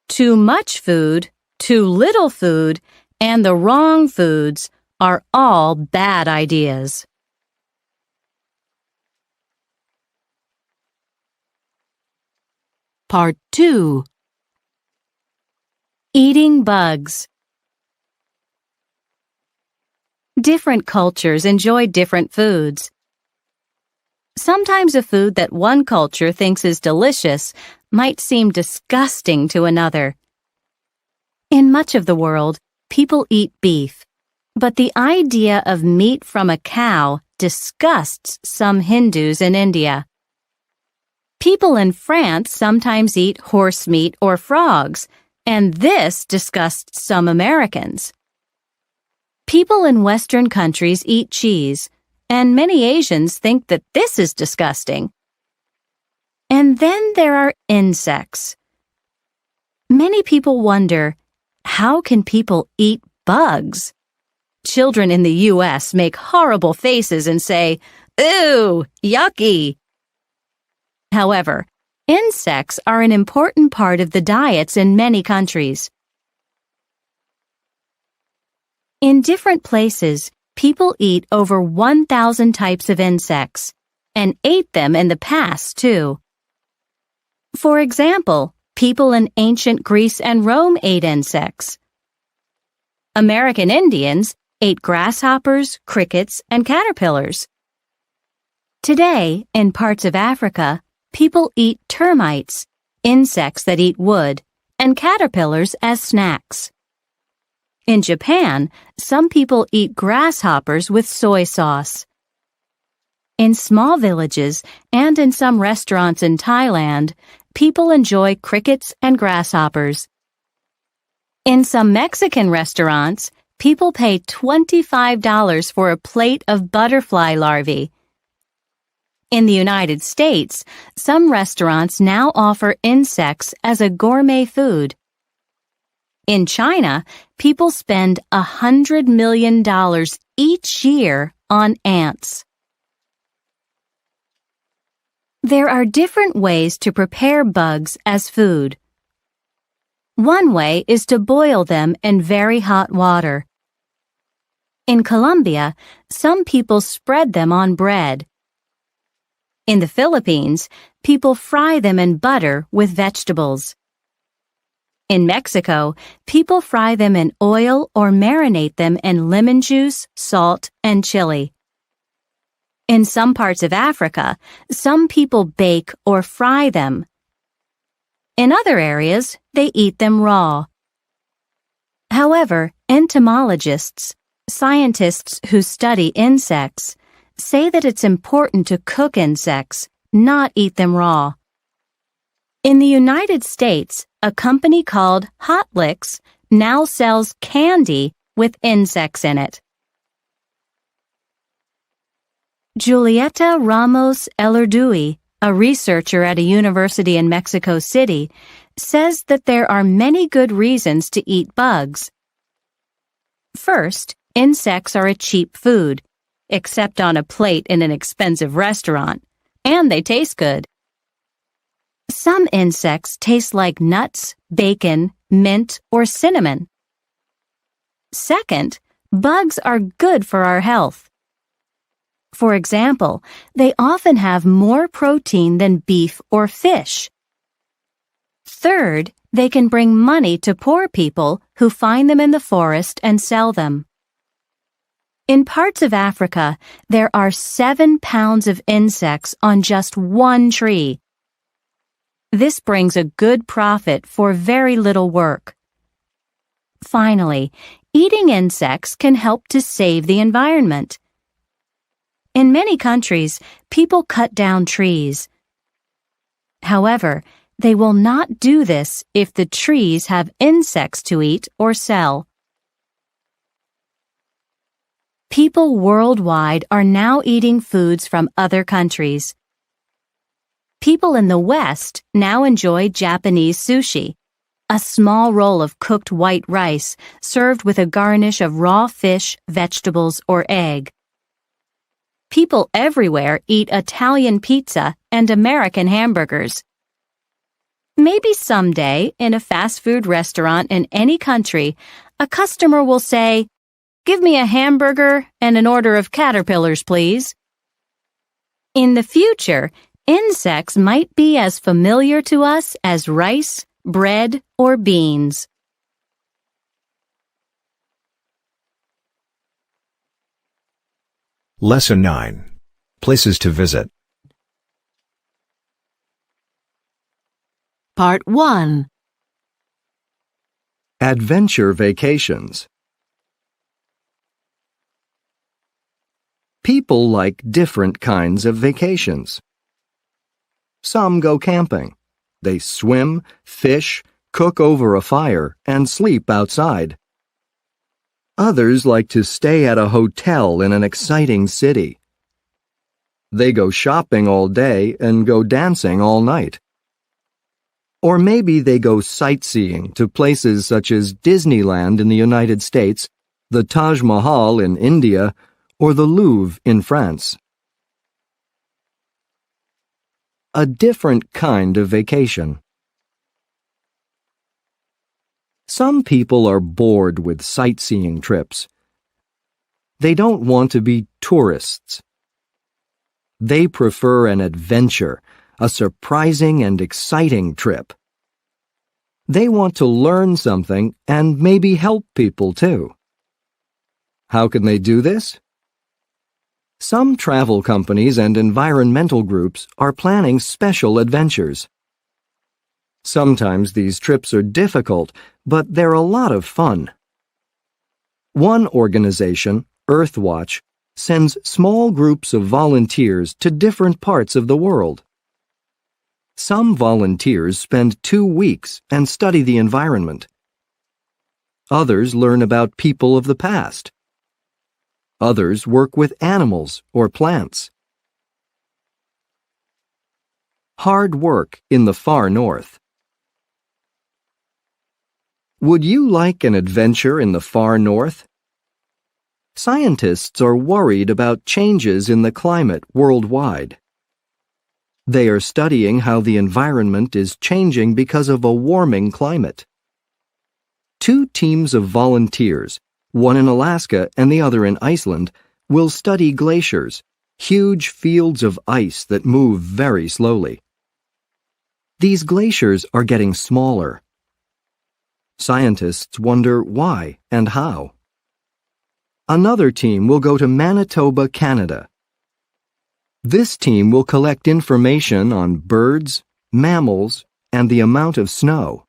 [SPEAKER 4] Too much food, too little food, and the wrong foods are all bad ideas.
[SPEAKER 2] Part 2.
[SPEAKER 4] Eating bugs. Different cultures enjoy different foods. Sometimes a food that one culture thinks is delicious might seem disgusting to another. In much of the world, people eat beef, but the idea of meat from a cow disgusts some Hindus in India. People in France sometimes eat horse meat or frogs, and this disgusts some Americans. People in Western countries eat cheese, and many Asians think that this is disgusting. And then there are insects. Many people wonder, how can people eat bugs? Children in the U.S. make horrible faces and say, "Ooh, yucky." However, insects are an important part of the diets in many countries. In different places, people eat over 1,000 types of insects, and ate them in the past, too. For example, people in ancient Greece and Rome ate insects. American Indians ate grasshoppers, crickets, and caterpillars. Today, in parts of Africa, people eat termites, insects that eat wood, and caterpillars as snacks. In Japan, some people eat grasshoppers with soy sauce. In small villages and in some restaurants in Thailand, people enjoy crickets and grasshoppers. In some Mexican restaurants, people pay $25 for a plate of butterfly larvae. In the United States, some restaurants now offer insects as a gourmet food. In China, people spend $100 million each year on ants. There are different ways to prepare bugs as food. One way is to boil them in very hot water. In Colombia, some people spread them on bread. In the Philippines, people fry them in butter with vegetables. In Mexico, people fry them in oil or marinate them in lemon juice, salt, and chili. In some parts of Africa, some people bake or fry them. In other areas, they eat them raw. However, entomologists, scientists who study insects, say that it's important to cook insects, not eat them raw. In the United States, a company called Hot Licks now sells candy with insects in it. Julieta Ramos Elerdui, a researcher at a university in Mexico City, says that there are many good reasons to eat bugs. First, insects are a cheap food, except on a plate in an expensive restaurant, and they taste good. Some insects taste like nuts, bacon, mint, or cinnamon. Second, bugs are good for our health. For example, they often have more protein than beef or fish. Third, they can bring money to poor people who find them in the forest and sell them. In parts of Africa, there are 7 pounds of insects on just one tree. This brings a good profit for very little work. Finally, eating insects can help to save the environment. In many countries, people cut down trees. However, they will not do this if the trees have insects to eat or sell. People worldwide are now eating foods from other countries. People in the West now enjoy Japanese sushi, a small roll of cooked white rice served with a garnish of raw fish, vegetables, or egg. People everywhere eat Italian pizza and American hamburgers. Maybe someday, in a fast food restaurant in any country, a customer will say, "Give me a hamburger and an order of caterpillars, please." In the future, insects might be as familiar to us as rice, bread, or beans.
[SPEAKER 5] Lesson 9. Places to visit.
[SPEAKER 2] Part 1.
[SPEAKER 3] Adventure vacations. People like different kinds of vacations. Some go camping. They swim, fish, cook over a fire, and sleep outside. Others like to stay at a hotel in an exciting city. They go shopping all day and go dancing all night. Or maybe they go sightseeing to places such as Disneyland in the United States, the Taj Mahal in India, or the Louvre in France. A different kind of vacation. Some people are bored with sightseeing trips. They don't want to be tourists. They prefer an adventure, a surprising and exciting trip. They want to learn something and maybe help people too. How can they do this? Some travel companies and environmental groups are planning special adventures. Sometimes these trips are difficult, but they're a lot of fun. One organization, Earthwatch, sends small groups of volunteers to different parts of the world. Some volunteers spend 2 weeks and study the environment. Others learn about people of the past. Others work with animals or plants. Hard work in the far north. Would you like an adventure in the far north? Scientists are worried about changes in the climate worldwide. They are studying how the environment is changing because of a warming climate. 2 teams of volunteers, one in Alaska and the other in Iceland, will study glaciers, huge fields of ice that move very slowly. These glaciers are getting smaller. Scientists wonder why and how. Another team will go to Manitoba, Canada. This team will collect information on birds, mammals, and the amount of snow.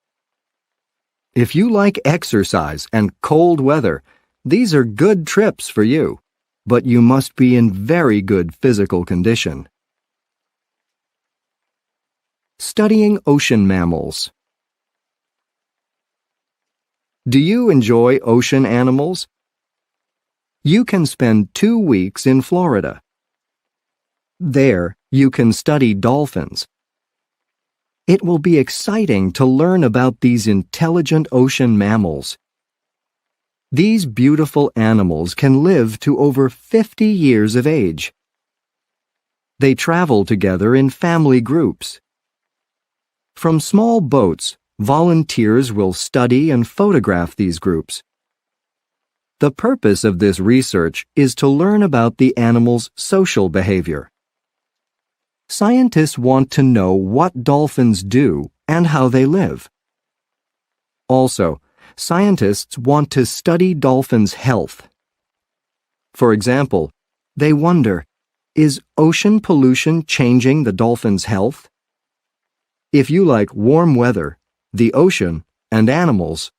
[SPEAKER 3] If you like exercise and cold weather, these are good trips for you, but you must be in very good physical condition. Studying ocean mammals. Do you enjoy ocean animals? You can spend 2 weeks in Florida. There, you can study dolphins. It will be exciting to learn about these intelligent ocean mammals. These beautiful animals can live to over 50 years of age. They travel together in family groups. From small boats, volunteers will study and photograph these groups. The purpose of this research is to learn about the animal's social behavior. Scientists want to know what dolphins do and how they live. Also, scientists want to study dolphins' health. For example, they wonder, is ocean pollution changing the dolphins' health? If you like warm weather, the ocean, and animals,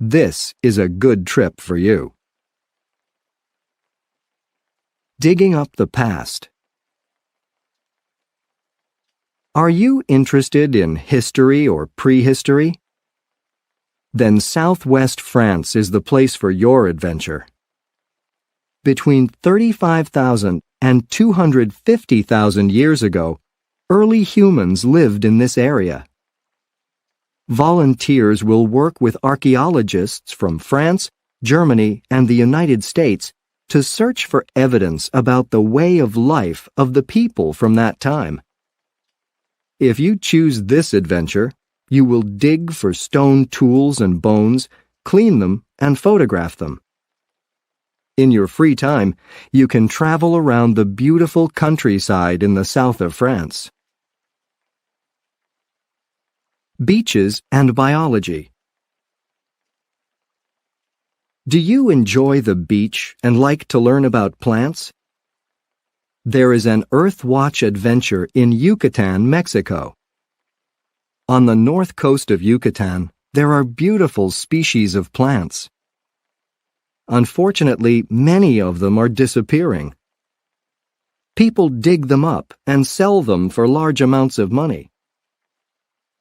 [SPEAKER 3] this is a good trip for you. Digging up the past. Are you interested in history or prehistory? Then southwest France is the place for your adventure. Between 35,000 and 250,000 years ago, early humans lived in this area. Volunteers will work with archaeologists from France, Germany, and the United States to search for evidence about the way of life of the people from that time. If you choose this adventure, you will dig for stone tools and bones, clean them, and photograph them. In your free time, you can travel around the beautiful countryside in the south of France. Beaches and biology. Do you enjoy the beach and like to learn about plants? There is an Earthwatch adventure in Yucatan, Mexico. On the north coast of Yucatan, there are beautiful species of plants. Unfortunately, many of them are disappearing. People dig them up and sell them for large amounts of money.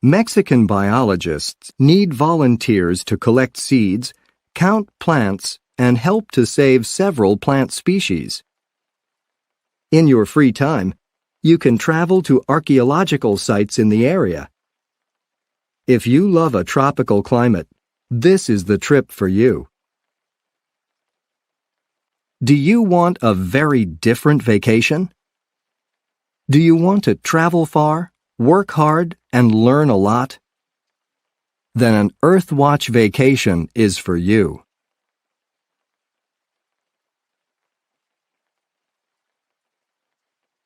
[SPEAKER 3] Mexican biologists need volunteers to collect seeds, count plants, and help to save several plant species. In your free time, You can travel to archaeological sites in the area. If you love a tropical climate, this is the trip for you. Do you want a very different vacation? Do you want to travel far, work hard, and learn a lot? Then an Earthwatch vacation is for you.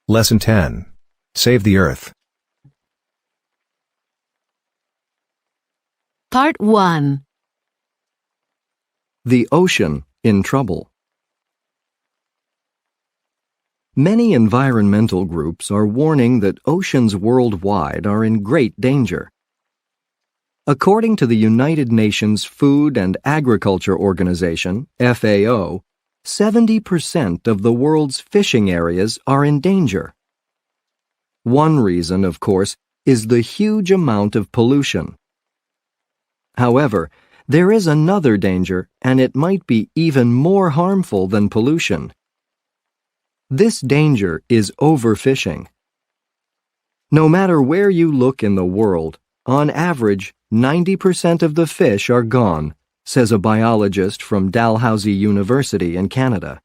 [SPEAKER 5] Lesson 10. Save the Earth.
[SPEAKER 2] Part 1.
[SPEAKER 3] The ocean in trouble. Many environmental groups are warning that oceans worldwide are in great danger. According to the United Nations Food and Agriculture Organization, FAO, 70% of the world's fishing areas are in danger. One reason, of course, is the huge amount of pollution. However, there is another danger, and it might be even more harmful than pollution. This danger is overfishing. No matter where you look in the world, on average, 90% of the fish are gone, says a biologist from Dalhousie University in Canada.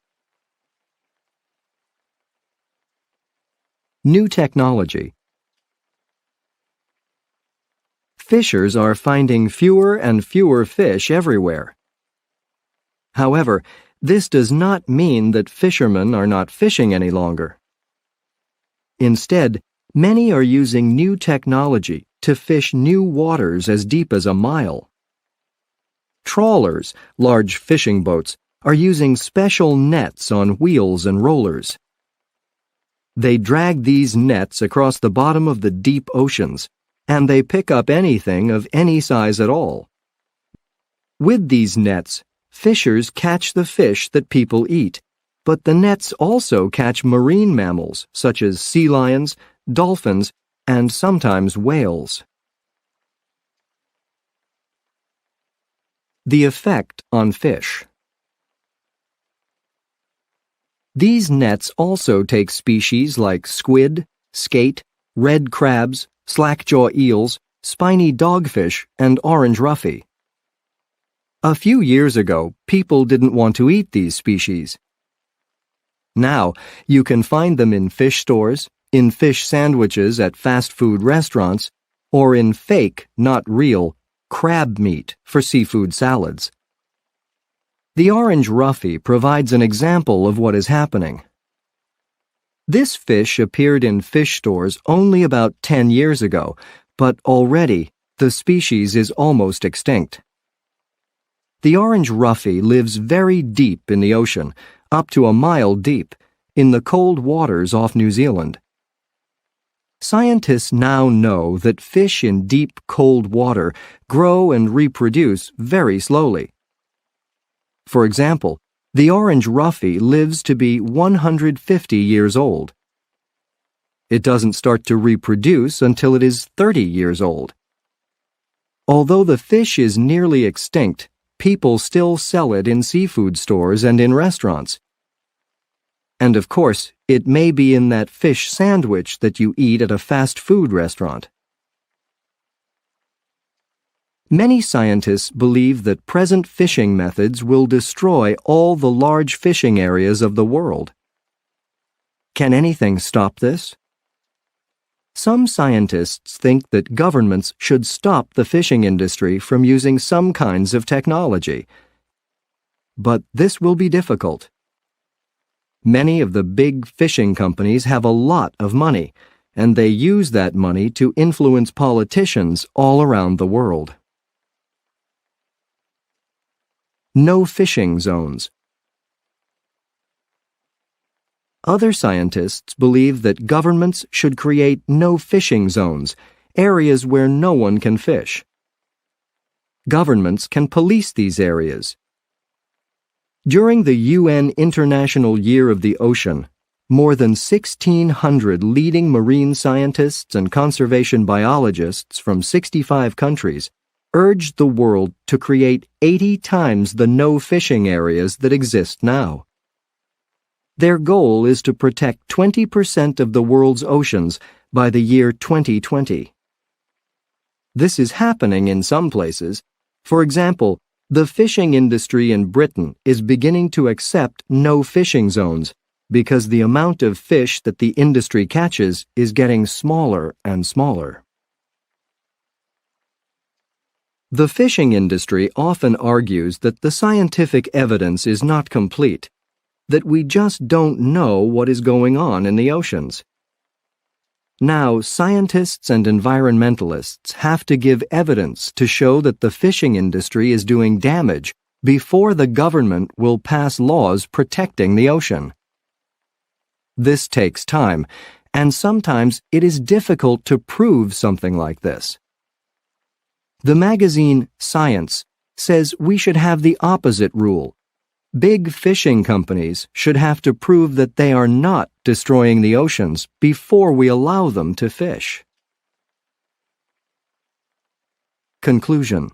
[SPEAKER 3] New technology. Fishers are finding fewer and fewer fish everywhere. However, this does not mean that fishermen are not fishing any longer. Instead, many are using new technology to fish new waters as deep as a mile. Trawlers, large fishing boats, are using special nets on wheels and rollers. They drag these nets across the bottom of the deep oceans, and they pick up anything of any size at all. With these nets, fishers catch the fish that people eat, but the nets also catch marine mammals such as sea lions, dolphins, and sometimes whales. The effect on fish. These nets also take species like squid, skate, red crabs, slackjaw eels, spiny dogfish, and orange roughy. A few years ago, people didn't want to eat these species. Now, you can find them in fish stores, in fish sandwiches at fast food restaurants, or in fake, not real, crab meat for seafood salads. The orange roughy provides an example of what is happening. This fish appeared in fish stores only about 10 years ago, but already the species is almost extinct. The orange roughy lives very deep in the ocean, up to a mile deep, in the cold waters off New Zealand. Scientists now know that fish in deep, cold water grow and reproduce very slowly. For example, the orange roughy lives to be 150 years old. It doesn't start to reproduce until it is 30 years old. Although the fish is nearly extinct, people still sell it in seafood stores and in restaurants. And of course, it may be in that fish sandwich that you eat at a fast food restaurant. Many scientists believe that present fishing methods will destroy all the large fishing areas of the world. Can anything stop this? Some scientists think that governments should stop the fishing industry from using some kinds of technology. But this will be difficult. Many of the big fishing companies have a lot of money, and they use that money to influence politicians all around the world. No fishing zones. Other scientists believe that governments should create no fishing zones, areas where no one can fish. Governments can police these areas. During the UN International Year of the Ocean, more than 1,600 leading marine scientists and conservation biologists from 65 countries urged the world to create 80 times the no fishing areas that exist now. Their goal is to protect 20% of the world's oceans by the year 2020. This is happening in some places. For example, the fishing industry in Britain is beginning to accept no fishing zones because the amount of fish that the industry catches is getting smaller and smaller. The fishing industry often argues that the scientific evidence is not complete, that we just don't know what is going on in the oceans. Now, scientists and environmentalists have to give evidence to show that the fishing industry is doing damage before the government will pass laws protecting the ocean. This takes time, and sometimes it is difficult to prove something like this. The magazine Science says we should have the opposite rule. Big fishing companies should have to prove that they are not destroying the oceans before we allow them to fish. Conclusion.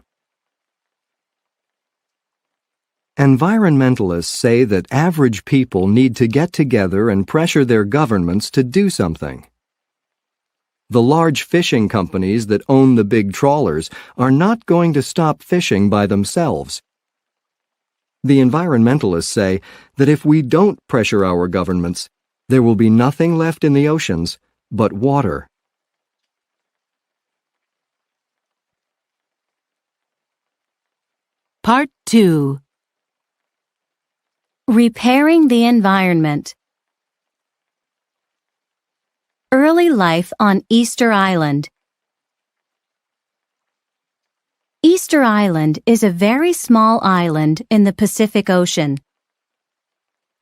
[SPEAKER 3] Environmentalists say that average people need to get together and pressure their governments to do something. The large fishing companies that own the big trawlers are not going to stop fishing by themselves. The environmentalists say that if we don't pressure our governments, there will be nothing left in the oceans but water.
[SPEAKER 2] Part 2.
[SPEAKER 4] Repairing the environment. Early life on Easter Island. Easter Island is a very small island in the Pacific Ocean.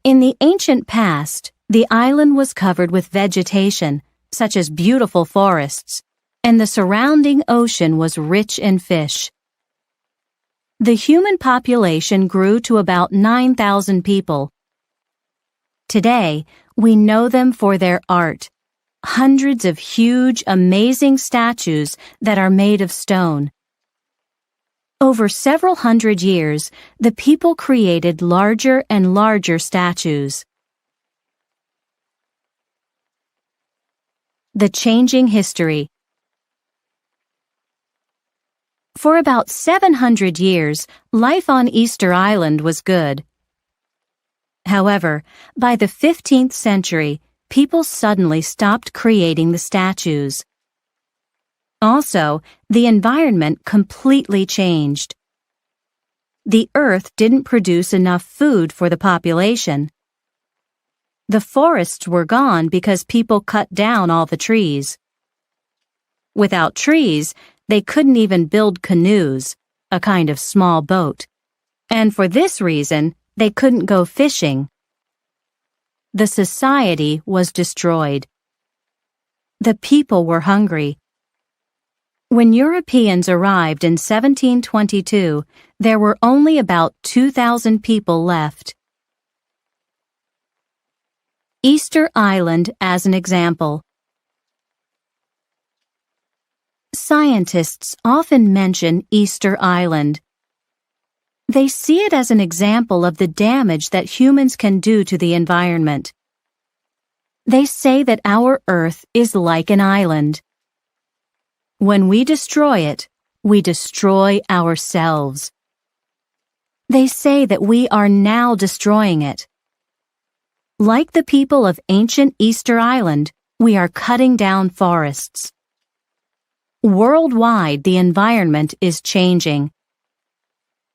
[SPEAKER 4] In the ancient past, the island was covered with vegetation, such as beautiful forests, and the surrounding ocean was rich in fish. The human population grew to about 9,000 people. Today, we know them for their art, hundreds of huge, amazing statues that are made of stone. Over several hundred years, the people created larger and larger statues. The changing history. For about 700 years, life on Easter Island was good. However, by the 15th century, people suddenly stopped creating the statues. Also, the environment completely changed. The earth didn't produce enough food for the population. The forests were gone because people cut down all the trees. Without trees, they couldn't even build canoes, a kind of small boat. And for this reason, they couldn't go fishing. The society was destroyed. The people were hungry. When Europeans arrived in 1722, there were only about 2,000 people left. Easter Island as an example. Scientists often mention Easter Island. They see it as an example of the damage that humans can do to the environment. They say that our Earth is like an island. When we destroy it, we destroy ourselves. They say that we are now destroying it. Like the people of ancient Easter Island, we are cutting down forests. Worldwide, the environment is changing.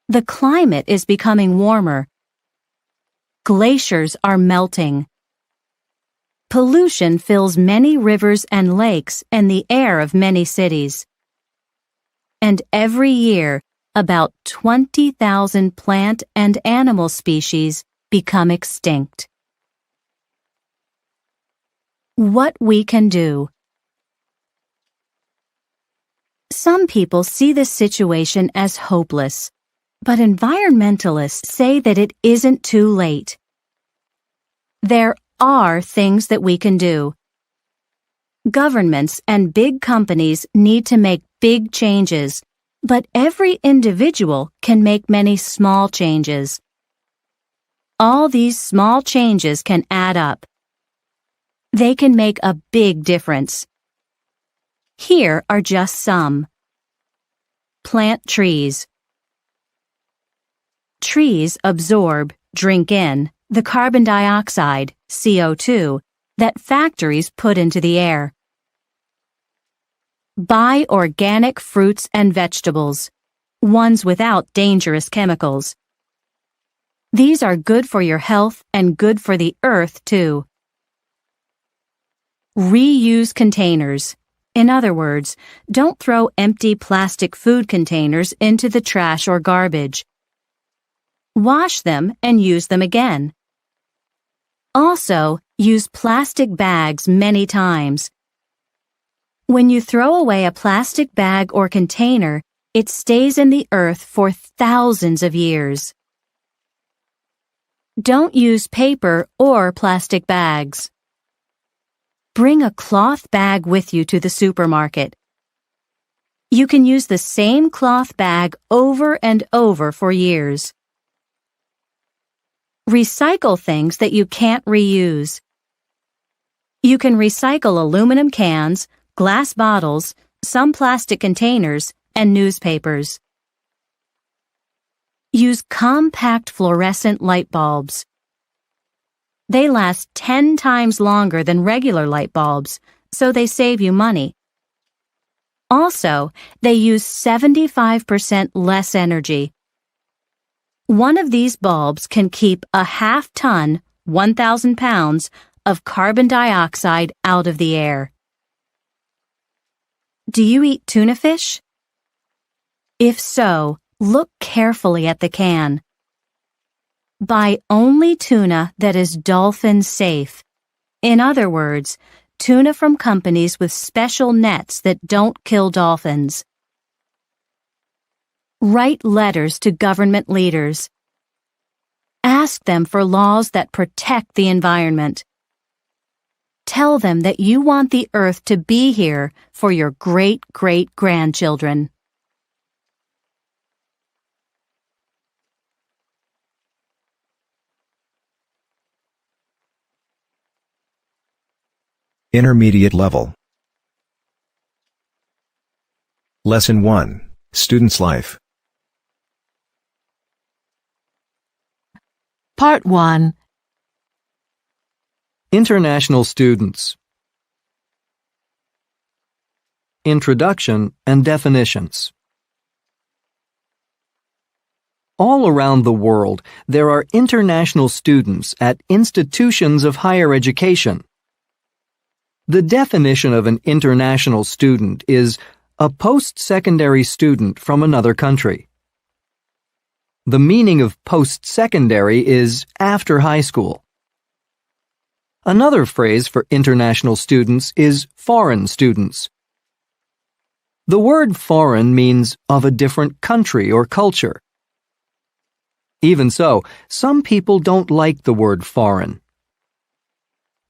[SPEAKER 4] The climate is becoming warmer. Glaciers are melting. Pollution fills many rivers and lakes and the air of many cities. And every year, about 20,000 plant and animal species become extinct. What we can do. Some people see this situation as hopeless, but environmentalists say that it isn't too late. There are things that we can do. Governments and big companies need to make big changes, but every individual can make many small changes. All these small changes can add up. They can make a big difference. Here are just some. Plant trees. Trees absorb, drink in, the carbon dioxide, CO2, that factories put into the air. Buy organic fruits and vegetables, ones without dangerous chemicals. These are good for your health and good for the earth, too. Reuse containers. In other words, don't throw empty plastic food containers into the trash or garbage. Wash them and use them again. Also, use plastic bags many times. When you throw away a plastic bag or container, it stays in the earth for thousands of years. Don't use paper or plastic bags. Bring a cloth bag with you to the supermarket. You can use the same cloth bag over and over for years. Recycle things that you can't reuse. You can recycle aluminum cans, glass bottles, some plastic containers, and newspapers. Use compact fluorescent light bulbs. They last 10 times longer than regular light bulbs, so they save you money. Also, they use 75% less energy. One of these bulbs can keep a half-ton, 1,000 pounds, of carbon dioxide out of the air. Do you eat tuna fish? If so, look carefully at the can. Buy only tuna that is dolphin safe. In other words, tuna from companies with special nets that don't kill dolphins. Write letters to government leaders. Ask them for laws that protect the environment. Tell them that you want the earth to be here for your great-great-grandchildren.
[SPEAKER 5] Intermediate level. Lesson 1. Student's life.
[SPEAKER 2] Part 1.
[SPEAKER 3] International students. Introduction and definitions. All around the world, there are international students at institutions of higher education. The definition of an international student is a post-secondary student from another country. The meaning of post-secondary is after high school. Another phrase for international students is foreign students. The word foreign means of a different country or culture. Even so, some people don't like the word foreign.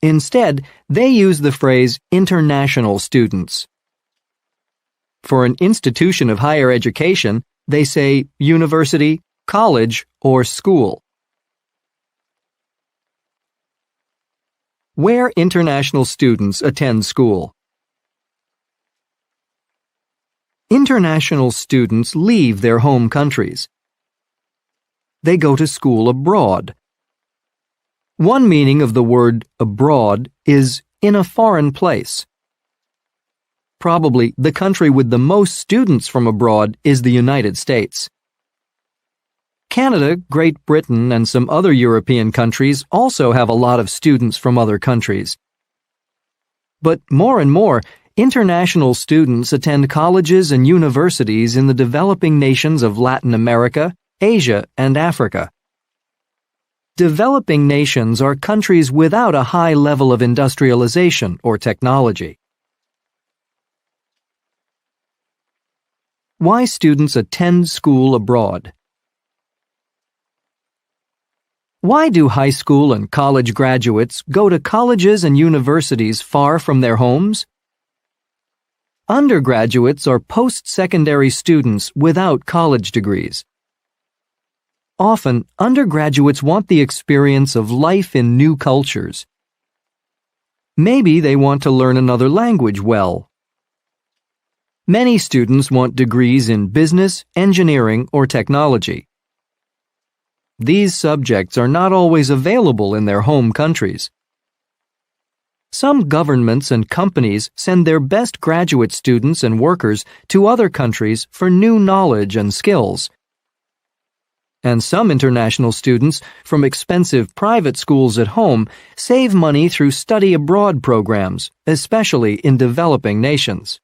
[SPEAKER 3] Instead, they use the phrase international students. For an institution of higher education, they say university, college, or school. Where international students attend school. International students leave their home countries. They go to school abroad. One meaning of the word abroad is in a foreign place. Probably the country with the most students from abroad is the United States. Canada, Great Britain, and some other European countries also have a lot of students from other countries. But more and more, international students attend colleges and universities in the developing nations of Latin America, Asia, and Africa. Developing nations are countries without a high level of industrialization or technology. Why students attend school abroad. Why do high school and college graduates go to colleges and universities far from their homes? Undergraduates are post-secondary students without college degrees. Often, undergraduates want the experience of life in new cultures. Maybe they want to learn another language well. Many students want degrees in business, engineering, or technology. These subjects are not always available in their home countries. Some governments and companies send their best graduate students and workers to other countries for new knowledge and skills. And some international students from expensive private schools at home save money through study abroad programs, especially in developing nations.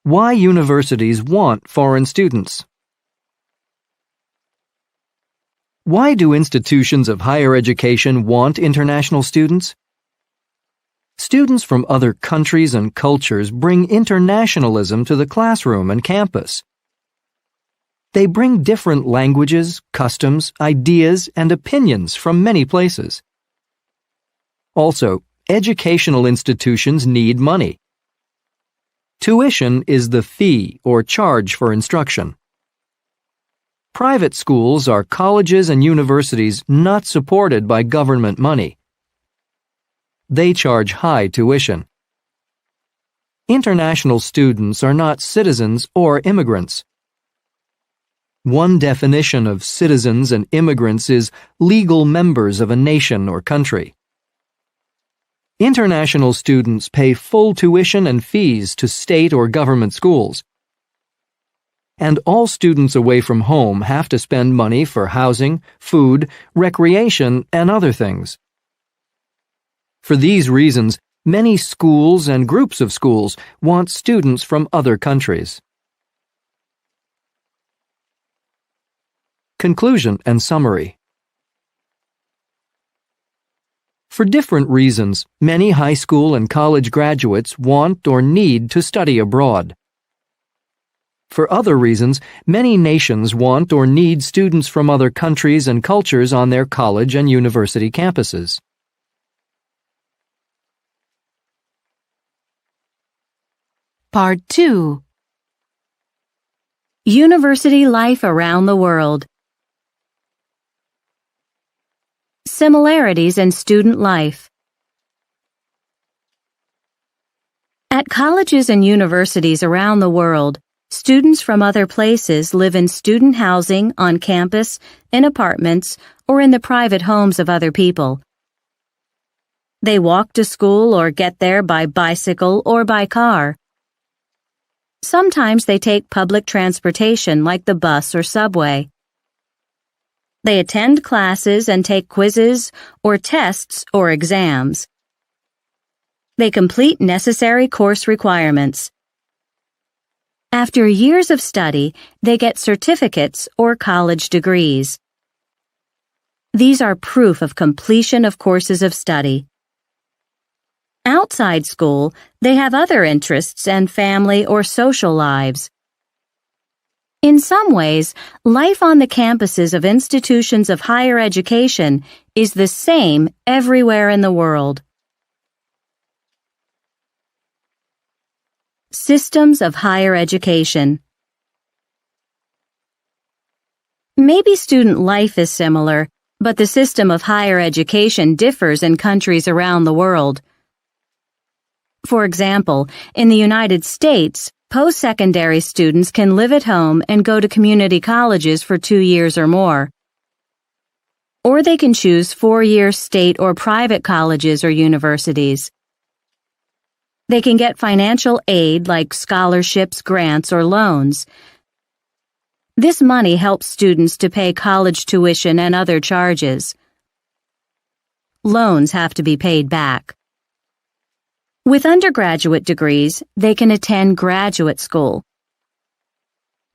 [SPEAKER 3] Why universities want foreign students? Why do institutions of higher education want international students? Students from other countries and cultures bring internationalism to the classroom and campus. They bring different languages, customs, ideas, and opinions from many places. Also, educational institutions need money. Tuition is the fee or charge for instruction. Private schools are colleges and universities not supported by government money. They charge high tuition. International students are not citizens or immigrants. One definition of citizens and immigrants is legal members of a nation or country. International students pay full tuition and fees to state or government schools. And all students away from home have to spend money for housing, food, recreation, and other things. For these reasons, many schools and groups of schools want students from other countries. Conclusion and summary. For different reasons, many high school and college graduates want or need to study abroad. For other reasons, many nations want or need students from other countries and cultures on their college and university campuses.
[SPEAKER 2] Part 2.
[SPEAKER 4] University life around the world. Similarities in student life. At colleges and universities around the world, students from other places live in student housing on campus, in apartments, or in the private homes of other people. They walk to school or get there by bicycle or by car. Sometimes they take public transportation like the bus or subway. They attend classes and take quizzes or tests or exams. They complete necessary course requirements. After years of study, they get certificates or college degrees. These are proof of completion of courses of study. Outside school, they have other interests and family or social lives. In some ways, life on the campuses of institutions of higher education is the same everywhere in the world. Systems of higher education. Maybe student life is similar, but the system of higher education differs in countries around the world. For example, in the United States, post-secondary students can live at home and go to community colleges for 2 years or more. Or they can choose 4-year state or private colleges or universities. They can get financial aid like scholarships, grants, or loans. This money helps students to pay college tuition and other charges. Loans have to be paid back. With undergraduate degrees, they can attend graduate school.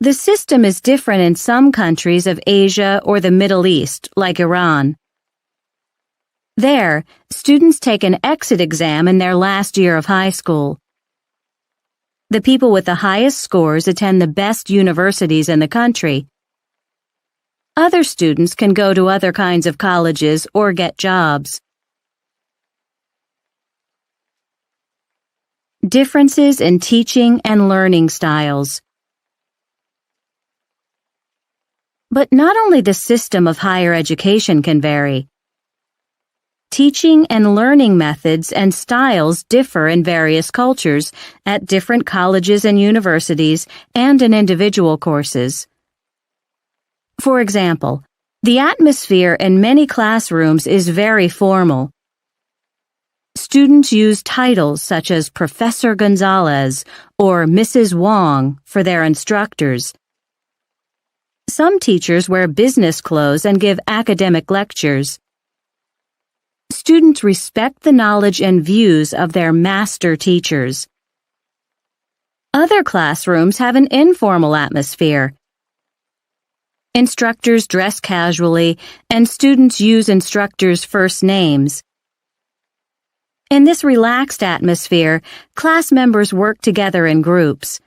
[SPEAKER 4] The system is different in some countries of Asia or the Middle East, like Iran. There, students take an exit exam in their last year of high school. The people with the highest scores attend the best universities in the country. Other students can go to other kinds of colleges or get jobs. Differences in teaching and learning styles. But not only the system of higher education can vary. Teaching and learning methods and styles differ in various cultures at different colleges and universities and in individual courses. For example, the atmosphere in many classrooms is very formal. Students use titles such as Professor Gonzalez or Mrs. Wong for their instructors. Some teachers wear business clothes and give academic lectures. Students respect the knowledge and views of their master teachers. Other classrooms have an informal atmosphere. Instructors dress casually, and students use instructors' first names. In this relaxed atmosphere, class members work together in groups.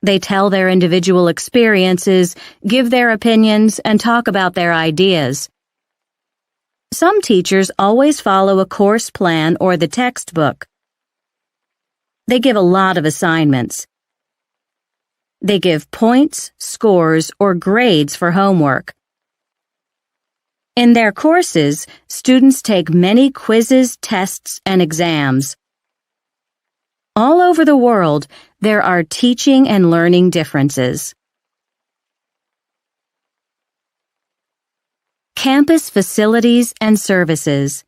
[SPEAKER 4] They tell their individual experiences, give their opinions, and talk about their ideas. Some teachers always follow a course plan or the textbook. They give a lot of assignments. They give points, scores, or grades for homework. In their courses, students take many quizzes, tests, and exams. All over the world, there are teaching and learning differences. Campus facilities and services.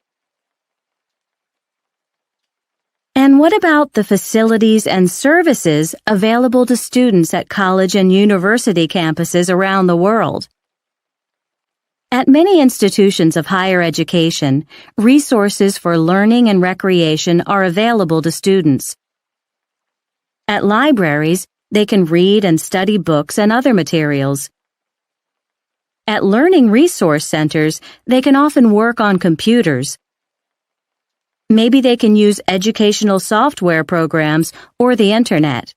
[SPEAKER 4] And what about the facilities and services available to students at college and university campuses around the world? At many institutions of higher education, resources for learning and recreation are available to students. At libraries, they can read and study books and other materials. At learning resource centers, they can often work on computers. Maybe they can use educational software programs or the internet.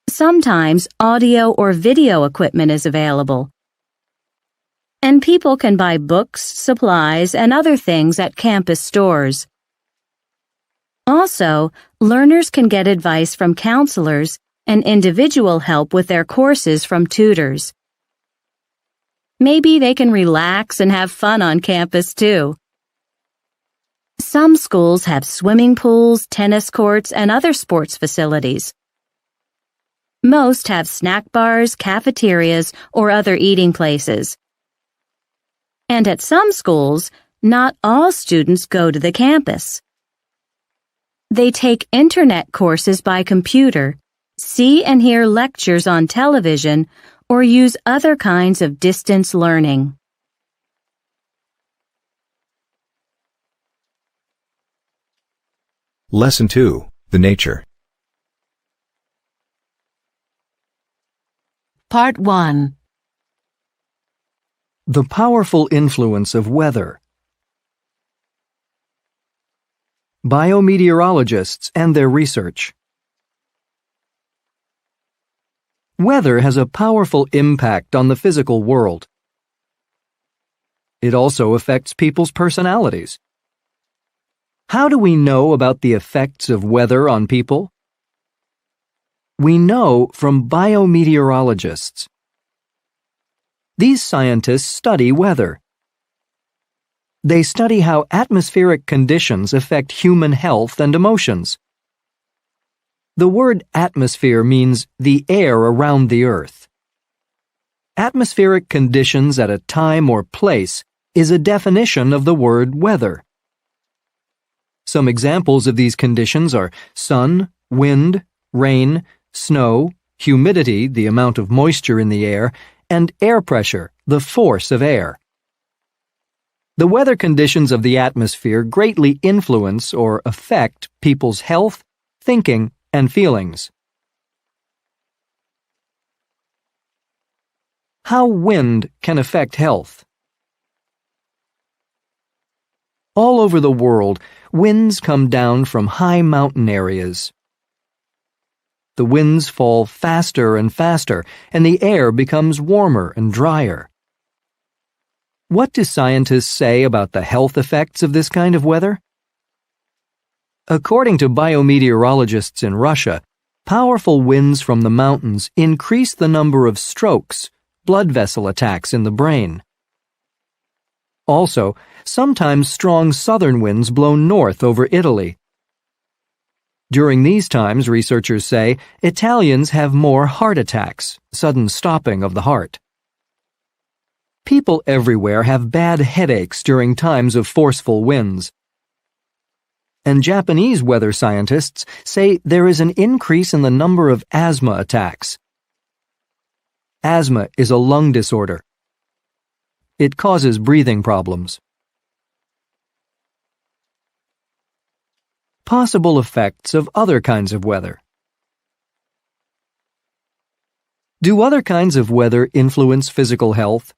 [SPEAKER 4] Sometimes audio or video equipment is available. And people can buy books, supplies, and other things at campus stores. Also, learners can get advice from counselors and individual help with their courses from tutors. Maybe they can relax and have fun on campus too. Some schools have swimming pools, tennis courts, and other sports facilities. Most have snack bars, cafeterias, or other eating places. And at some schools, not all students go to the campus. They take internet courses by computer, see and hear lectures on television, or use other kinds of distance learning.
[SPEAKER 5] Lesson 2, The Nature.
[SPEAKER 2] Part 1.
[SPEAKER 3] The powerful influence of weather. Biometeorologists and their research. Weather has a powerful impact on the physical world. It also affects people's personalities. How do we know about the effects of weather on people? We know from biometeorologists. These scientists study weather. They study how atmospheric conditions affect human health and emotions. The word atmosphere means the air around the Earth. Atmospheric conditions at a time or place is a definition of the word weather. Some examples of these conditions are sun, wind, rain, snow, humidity, the amount of moisture in the air, and air pressure, the force of air. The weather conditions of the atmosphere greatly influence or affect people's health, thinking, and feelings. How wind can affect health. All over the world, winds come down from high mountain areas. The winds fall faster and faster, and the air becomes warmer and drier. What do scientists say about the health effects of this kind of weather? According to biometeorologists in Russia, powerful winds from the mountains increase the number of strokes, blood vessel attacks in the brain. Also, sometimes strong southern winds blow north over Italy. During these times, researchers say, Italians have more heart attacks, sudden stopping of the heart. People everywhere have bad headaches during times of forceful winds. And Japanese weather scientists say there is an increase in the number of asthma attacks. Asthma is a lung disorder. It causes breathing problems. Possible effects of other kinds of weather. Do other kinds of weather influence physical health?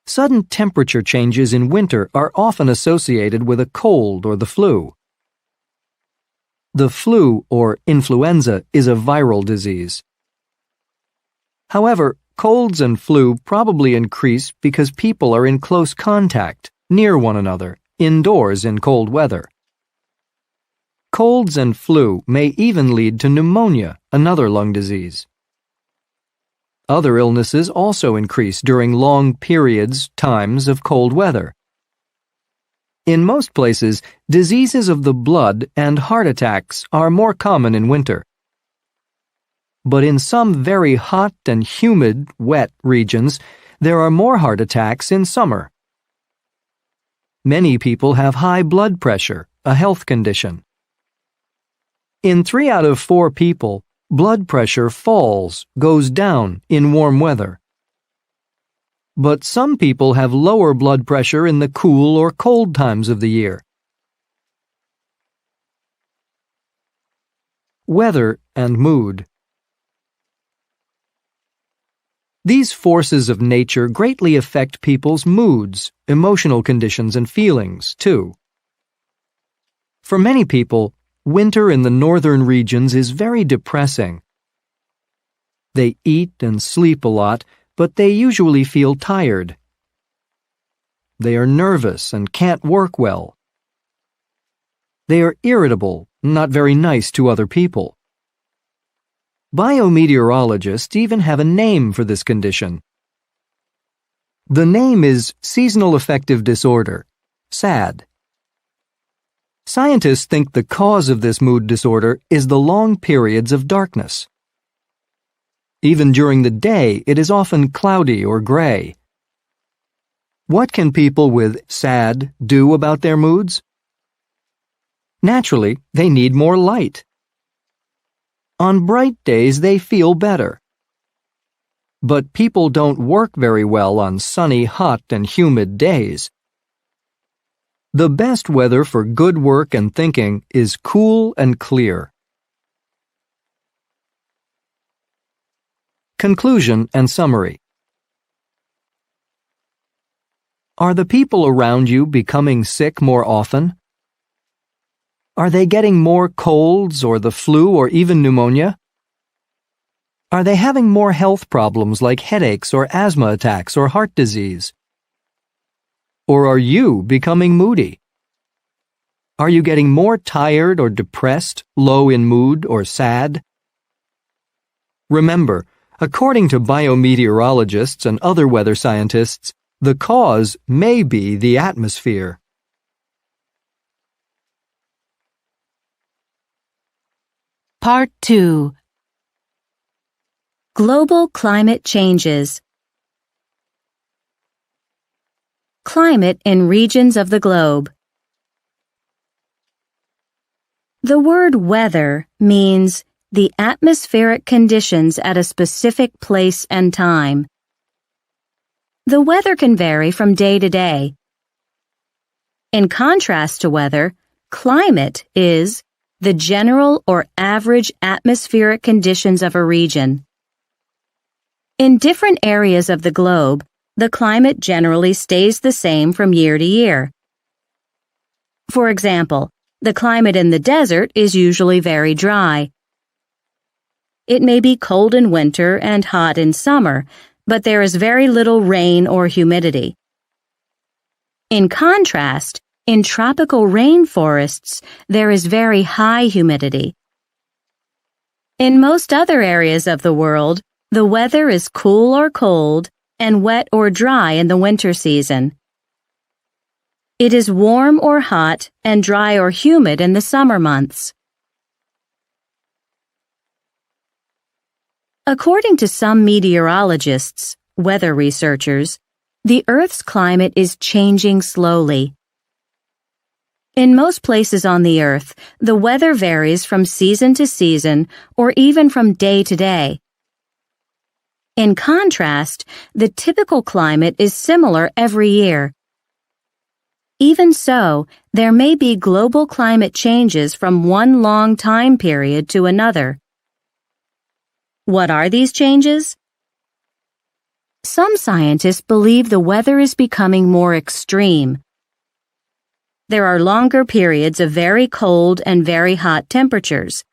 [SPEAKER 3] Sudden temperature changes in winter are often associated with a cold or the flu. The flu, or influenza, is a viral disease. However, colds and flu probably increase because people are in close contact, near one another, indoors in cold weather. Colds and flu may even lead to pneumonia, another lung disease. Other illnesses also increase during long times of cold weather. In most places, diseases of the blood and heart attacks are more common in winter. But in some very hot and humid, wet regions, there are more heart attacks in summer. Many people have high blood pressure, a health condition. In 3 out of 4 people, blood pressure goes down in warm weather. But some people have lower blood pressure in the cool or cold times of the year. Weather and mood. These forces of nature greatly affect people's moods, emotional conditions, and feelings, too. For many people, winter in the northern regions is very depressing. They eat and sleep a lot, but they usually feel tired. They are nervous and can't work well. They are irritable, not very nice to other people. Biometeorologists even have a name for this condition. The name is Seasonal Affective Disorder, SAD. Scientists think the cause of this mood disorder is the long periods of darkness. Even during the day, it is often cloudy or gray. What can people with SAD do about their moods? Naturally, they need more light. On bright days, they feel better. But people don't work very well on sunny, hot, and humid days. The best weather for good work and thinking is cool and clear. Conclusion and summary. Are the people around you becoming sick more often? Are they getting more colds or the flu or even pneumonia? Are they having more health problems like headaches or asthma attacks or heart disease? Or are you becoming moody? Are you getting more tired or depressed, low in mood, or sad? Remember, according to biometeorologists and other weather scientists, the cause may be the atmosphere.
[SPEAKER 2] Part 2.
[SPEAKER 4] Global climate changes. Climate in regions of the globe. The word weather means the atmospheric conditions at a specific place and time. The weather can vary from day to day. In contrast to weather, climate is the general or average atmospheric conditions of a region. In different areas of the globe, the climate generally stays the same from year to year. For example, the climate in the desert is usually very dry. It may be cold in winter and hot in summer, but there is very little rain or humidity. In contrast, in tropical rainforests, there is very high humidity. In most other areas of the world, the weather is cool or cold and wet or dry in the winter season. It is warm or hot and dry or humid in the summer months. According to some meteorologists, weather researchers, the Earth's climate is changing slowly. In most places on the Earth, the weather varies from season to season or even from day to day. In contrast, the typical climate is similar every year. Even so, there may be global climate changes from one long time period to another. What are these changes? Some scientists believe the weather is becoming more extreme. There are longer periods of very cold and very hot temperatures.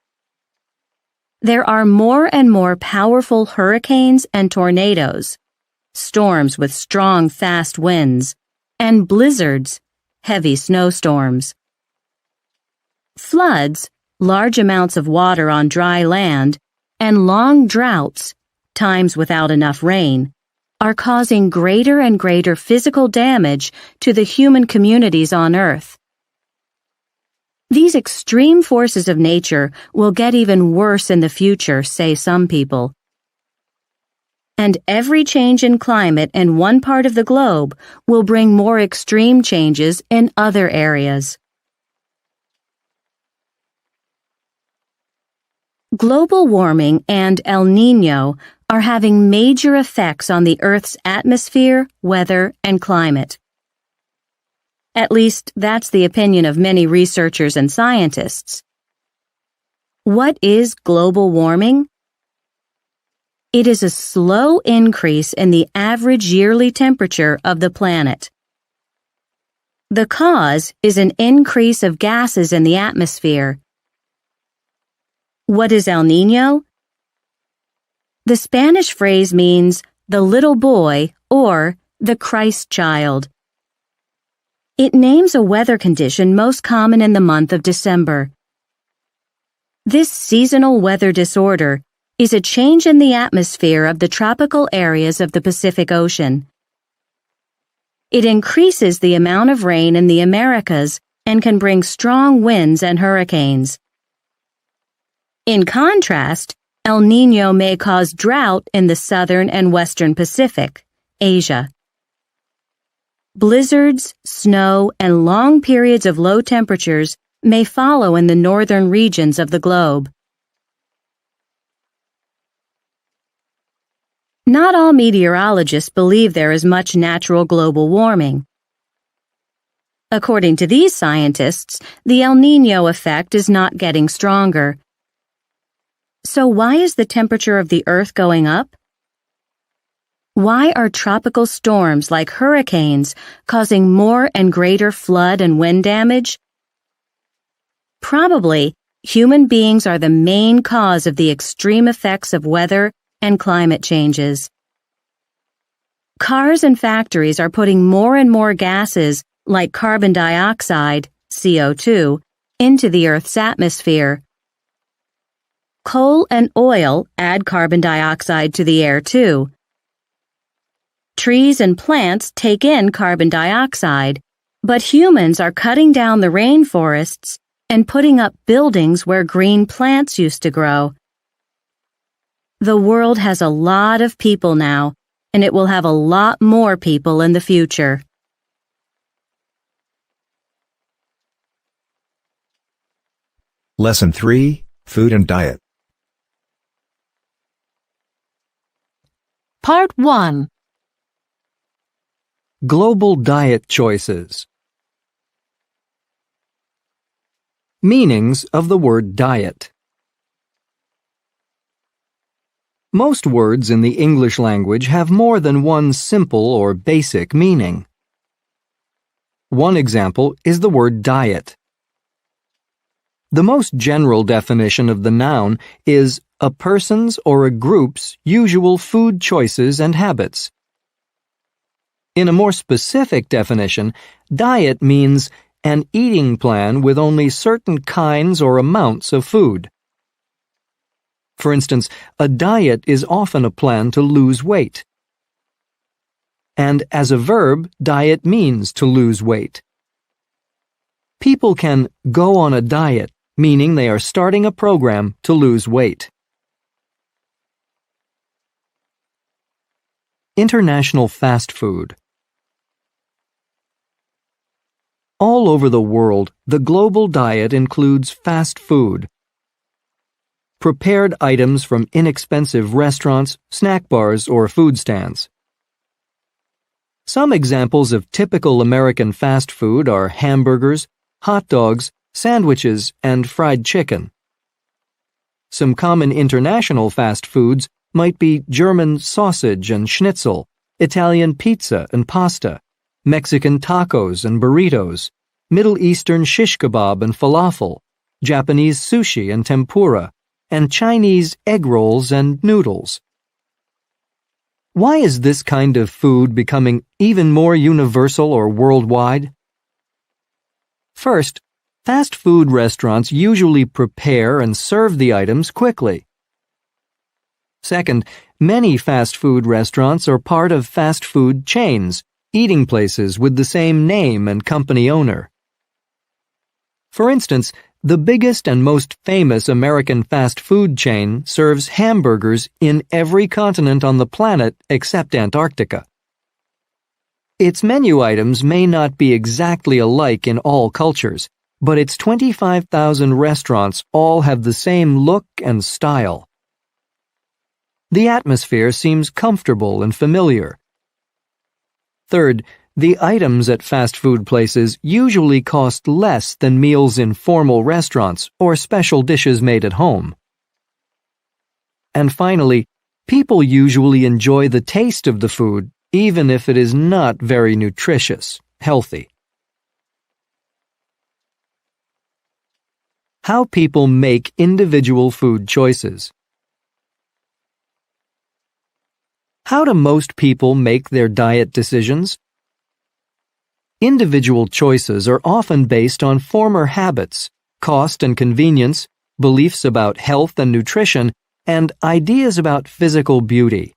[SPEAKER 4] There are more and more powerful hurricanes and tornadoes, storms with strong, fast winds, and blizzards, heavy snowstorms. Floods, large amounts of water on dry land, and long droughts, times without enough rain, are causing greater and greater physical damage to the human communities on Earth. These extreme forces of nature will get even worse in the future, say some people. And every change in climate in one part of the globe will bring more extreme changes in other areas. Global warming and El Niño are having major effects on the Earth's atmosphere, weather, and climate. At least, that's the opinion of many researchers and scientists. What is global warming? It is a slow increase in the average yearly temperature of the planet. The cause is an increase of gases in the atmosphere. What is El Niño? The Spanish phrase means the little boy or the Christ child. It names a weather condition most common in the month of December. This seasonal weather disorder is a change in the atmosphere of the tropical areas of the Pacific Ocean. It increases the amount of rain in the Americas and can bring strong winds and hurricanes. In contrast, El Niño may cause drought in the southern and western Pacific, Asia. Blizzards, snow, and long periods of low temperatures may follow in the northern regions of the globe. Not all meteorologists believe there is much natural global warming. According to these scientists, the El Niño effect is not getting stronger. So why is the temperature of the Earth going up? Why are tropical storms like hurricanes causing more and greater flood and wind damage? Probably, human beings are the main cause of the extreme effects of weather and climate changes. Cars and factories are putting more and more gases like carbon dioxide, CO2, into the Earth's atmosphere. Coal and oil add carbon dioxide to the air too. Trees and plants take in carbon dioxide, but humans are cutting down the rainforests and putting up buildings where green plants used to grow. The world has a lot of people now, and it will have a lot more people in the future.
[SPEAKER 5] Lesson 3, Food and Diet.
[SPEAKER 2] Part 1.
[SPEAKER 3] Global diet choices. Meanings of the word diet. Most words in the English language have more than one simple or basic meaning. One example is the word diet. The most general definition of the noun is a person's or a group's usual food choices and habits. In a more specific definition, diet means an eating plan with only certain kinds or amounts of food. For instance, a diet is often a plan to lose weight. And as a verb, diet means to lose weight. People can go on a diet, meaning they are starting a program to lose weight. International fast food. All over the world, the global diet includes fast food. Prepared items from inexpensive restaurants, snack bars, or food stands. Some examples of typical American fast food are hamburgers, hot dogs, sandwiches, and fried chicken. Some common international fast foods might be German sausage and schnitzel, Italian pizza and pasta, Mexican tacos and burritos, Middle Eastern shish kebab and falafel, Japanese sushi and tempura, and Chinese egg rolls and noodles. Why is this kind of food becoming even more universal or worldwide? First, fast food restaurants usually prepare and serve the items quickly. Second, many fast food restaurants are part of fast food chains, eating places with the same name and company owner. For instance, the biggest and most famous American fast food chain serves hamburgers in every continent on the planet except Antarctica. Its menu items may not be exactly alike in all cultures, but its 25,000 restaurants all have the same look and style. The atmosphere seems comfortable and familiar. Third, the items at fast food places usually cost less than meals in formal restaurants or special dishes made at home. And finally, people usually enjoy the taste of the food, even if it is not very nutritious, healthy. How people make individual food choices. How do most people make their diet decisions? Individual choices are often based on former habits, cost and convenience, beliefs about health and nutrition, and ideas about physical beauty.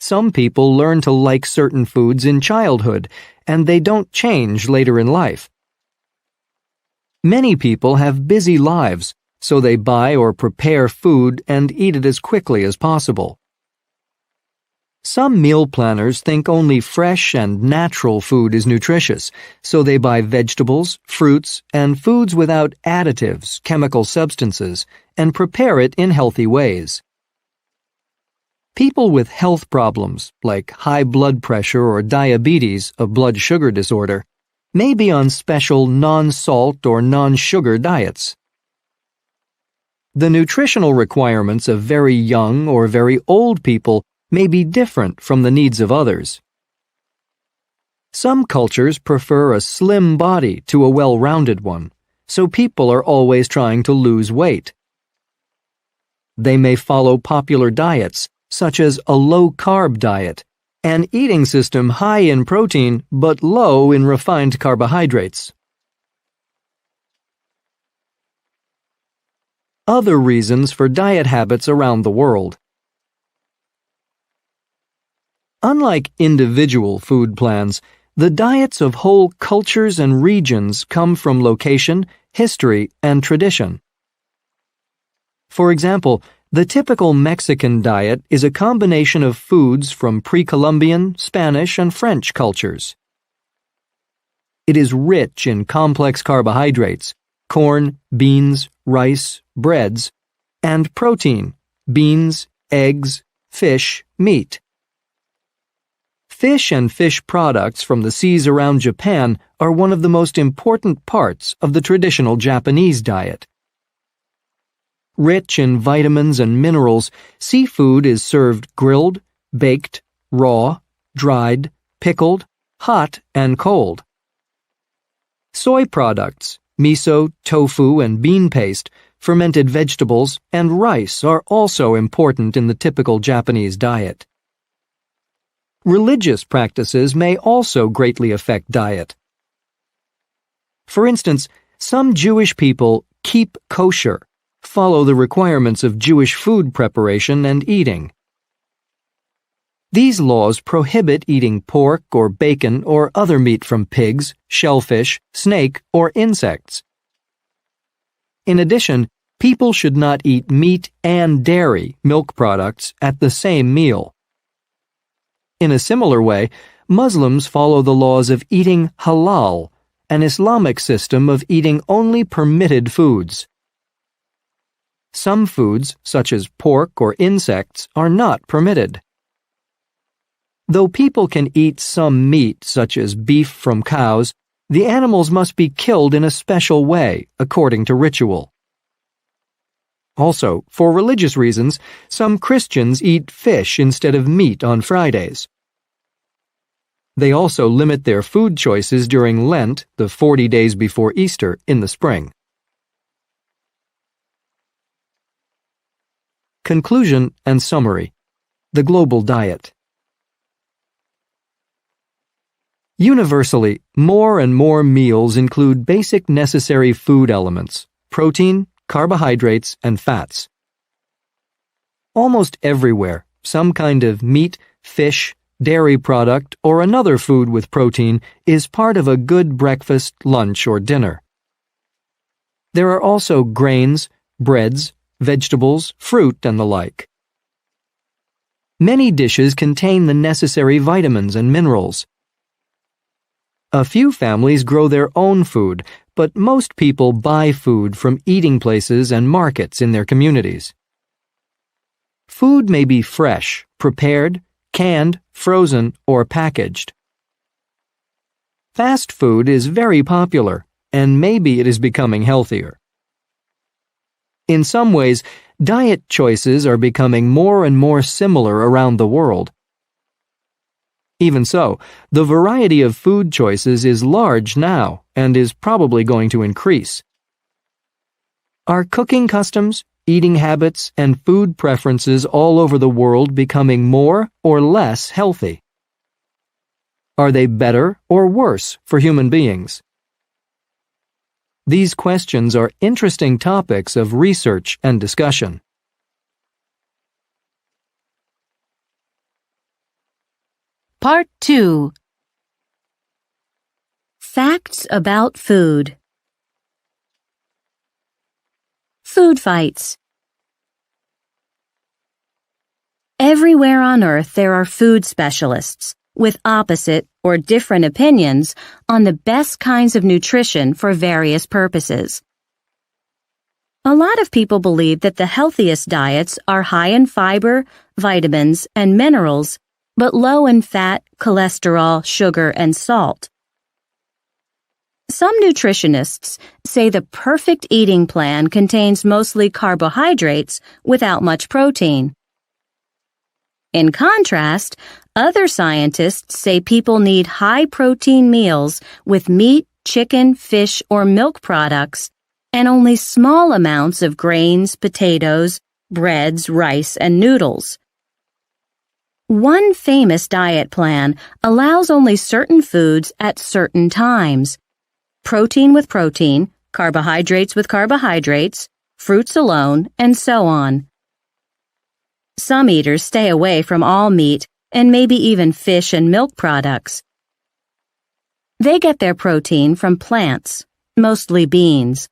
[SPEAKER 3] Some people learn to like certain foods in childhood, and they don't change later in life. Many people have busy lives, so they buy or prepare food and eat it as quickly as possible. Some meal planners think only fresh and natural food is nutritious, so they buy vegetables, fruits, and foods without additives, chemical substances, and prepare it in healthy ways. People with health problems, like high blood pressure or diabetes, a blood sugar disorder, may be on special non-salt or non-sugar diets. The nutritional requirements of very young or very old people may be different from the needs of others. Some cultures prefer a slim body to a well-rounded one, so people are always trying to lose weight. They may follow popular diets, such as a low-carb diet, an eating system high in protein but low in refined carbohydrates. Other reasons for diet habits around the world. Unlike individual food plans, the diets of whole cultures and regions come from location, history, and tradition. For example, the typical Mexican diet is a combination of foods from pre-Columbian, Spanish, and French cultures. It is rich in complex carbohydrates, corn, beans, rice, breads, and protein, beans, eggs, fish, meat. Fish and fish products from the seas around Japan are one of the most important parts of the traditional Japanese diet. Rich in vitamins and minerals, seafood is served grilled, baked, raw, dried, pickled, hot, and cold. Soy products, miso, tofu, and bean paste, fermented vegetables, and rice are also important in the typical Japanese diet. Religious practices may also greatly affect diet. For instance, some Jewish people keep kosher, follow the requirements of Jewish food preparation and eating. These laws prohibit eating pork or bacon or other meat from pigs, shellfish, snake, or insects. In addition, people should not eat meat and dairy, milk products, at the same meal. In a similar way, Muslims follow the laws of eating halal, an Islamic system of eating only permitted foods. Some foods, such as pork or insects, are not permitted. Though people can eat some meat, such as beef from cows, the animals must be killed in a special way, according to ritual. Also, for religious reasons, some Christians eat fish instead of meat on Fridays. They also limit their food choices during Lent, the 40 days before Easter, in the spring. Conclusion and summary. The global diet. Universally, more and more meals include basic necessary food elements: protein, carbohydrates, and fats. Almost everywhere, some kind of meat, fish, dairy product, or another food with protein is part of a good breakfast, lunch, or dinner. There are also grains, breads, vegetables, fruit, and the like. Many dishes contain the necessary vitamins and minerals. A few families grow their own food, but most people buy food from eating places and markets in their communities. Food may be fresh, prepared, canned, frozen, or packaged. Fast food is very popular, and maybe it is becoming healthier. In some ways, diet choices are becoming more and more similar around the world. Even so, the variety of food choices is large now and is probably going to increase. Are cooking customs, eating habits, and food preferences all over the world becoming more or less healthy? Are they better or worse for human beings? These questions are interesting topics of research and discussion.
[SPEAKER 2] Part 2.
[SPEAKER 4] Facts about food. Food fights. Everywhere on Earth there are food specialists with opposite or different opinions on the best kinds of nutrition for various purposes. A lot of people believe that the healthiest diets are high in fiber, vitamins, and minerals, but low in fat, cholesterol, sugar, and salt. Some nutritionists say the perfect eating plan contains mostly carbohydrates without much protein. In contrast, other scientists say people need high-protein meals with meat, chicken, fish, or milk products, and only small amounts of grains, potatoes, breads, rice, and noodles. One famous diet plan allows only certain foods at certain times: protein with protein, carbohydrates with carbohydrates, fruits alone, and so on. Some eaters stay away from all meat and maybe even fish and milk products. They get their protein from plants, mostly beans.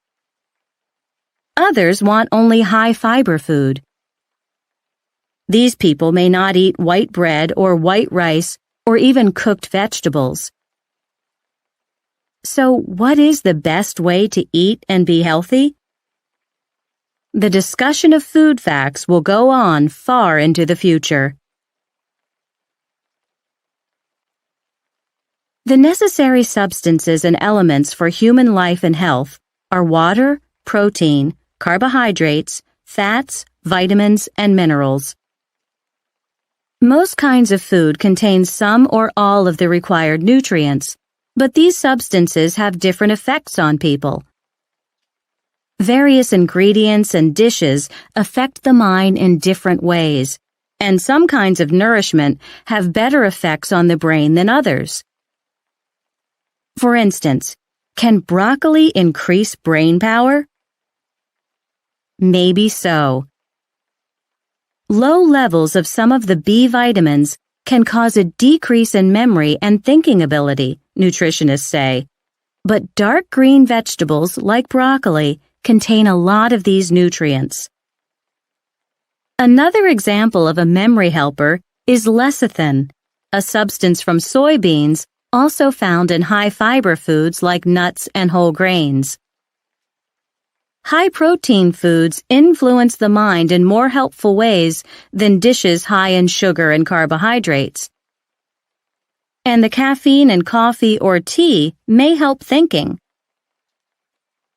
[SPEAKER 4] Others want only high-fiber food. These people may not eat white bread or white rice or even cooked vegetables. So, what is the best way to eat and be healthy? The discussion of food facts will go on far into the future. The necessary substances and elements for human life and health are water, protein, carbohydrates, fats, vitamins, and minerals. Most kinds of food contain some or all of the required nutrients, but these substances have different effects on people. Various ingredients and dishes affect the mind in different ways, and some kinds of nourishment have better effects on the brain than others. For instance, can broccoli increase brain power? Maybe so. Low levels of some of the B vitamins can cause a decrease in memory and thinking ability, nutritionists say. But dark green vegetables like broccoli contain a lot of these nutrients. Another example of a memory helper is lecithin, a substance from soybeans also found in high-fiber foods like nuts and whole grains. High-protein foods influence the mind in more helpful ways than dishes high in sugar and carbohydrates. And the caffeine in coffee or tea may help thinking.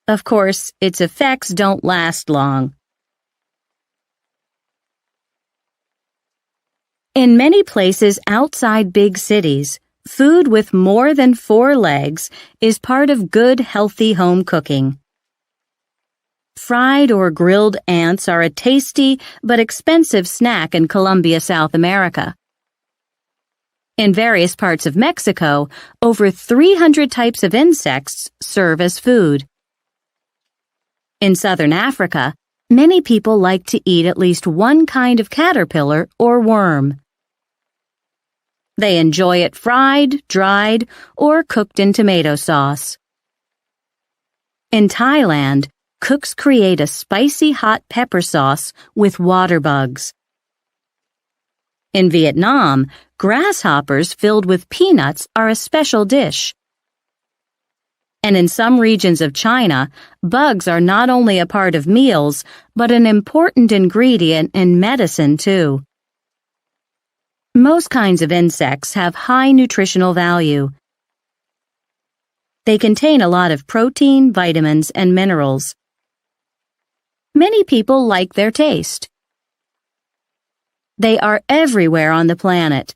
[SPEAKER 4] Of course, its effects don't last long. In many places outside big cities, food with more than 4 legs is part of good, healthy home cooking. Fried or grilled ants are a tasty but expensive snack in Colombia, South America. In various parts of Mexico, over 300 types of insects serve as food. In southern Africa, many people like to eat at least one kind of caterpillar or worm. They enjoy it fried, dried, or cooked in tomato sauce. In Thailand, cooks create a spicy hot pepper sauce with water bugs. In Vietnam, grasshoppers filled with peanuts are a special dish. And in some regions of China, bugs are not only a part of meals, but an important ingredient in medicine too. Most kinds of insects have high nutritional value. They contain a lot of protein, vitamins, and minerals. Many people like their taste. They are everywhere on the planet.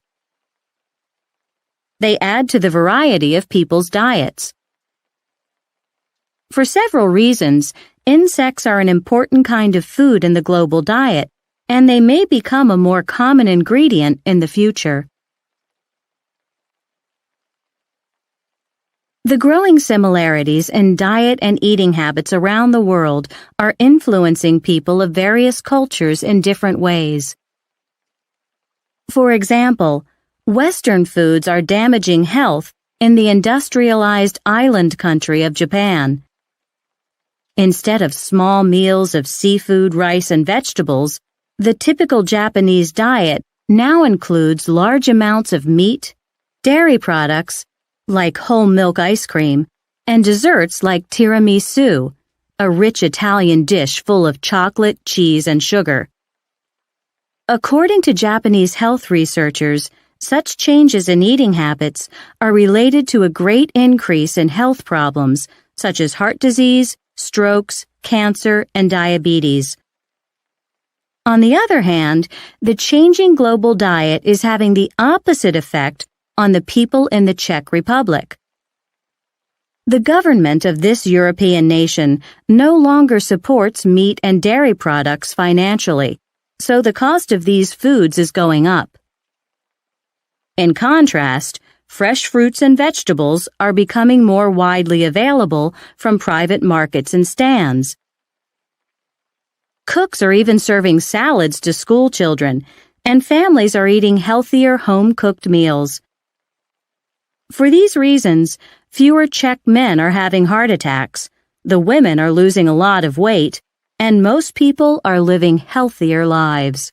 [SPEAKER 4] They add to the variety of people's diets. For several reasons, insects are an important kind of food in the global diet, and they may become a more common ingredient in the future. The growing similarities in diet and eating habits around the world are influencing people of various cultures in different ways. For example, Western foods are damaging health in the industrialized island country of Japan. Instead of small meals of seafood, rice, and vegetables, the typical Japanese diet now includes large amounts of meat, dairy products, like whole milk ice cream, and desserts like tiramisu, a rich Italian dish full of chocolate, cheese, and sugar. According to Japanese health researchers, such changes in eating habits are related to a great increase in health problems such as heart disease, strokes, cancer, and diabetes. On the other hand, the changing global diet is having the opposite effect on the people in the Czech Republic. The government of this European nation no longer supports meat and dairy products financially, so the cost of these foods is going up. In contrast, fresh fruits and vegetables are becoming more widely available from private markets and stands. Cooks are even serving salads to school children, and families are eating healthier home-cooked meals. For these reasons, fewer Czech men are having heart attacks, the women are losing a lot of weight, and most people are living healthier lives.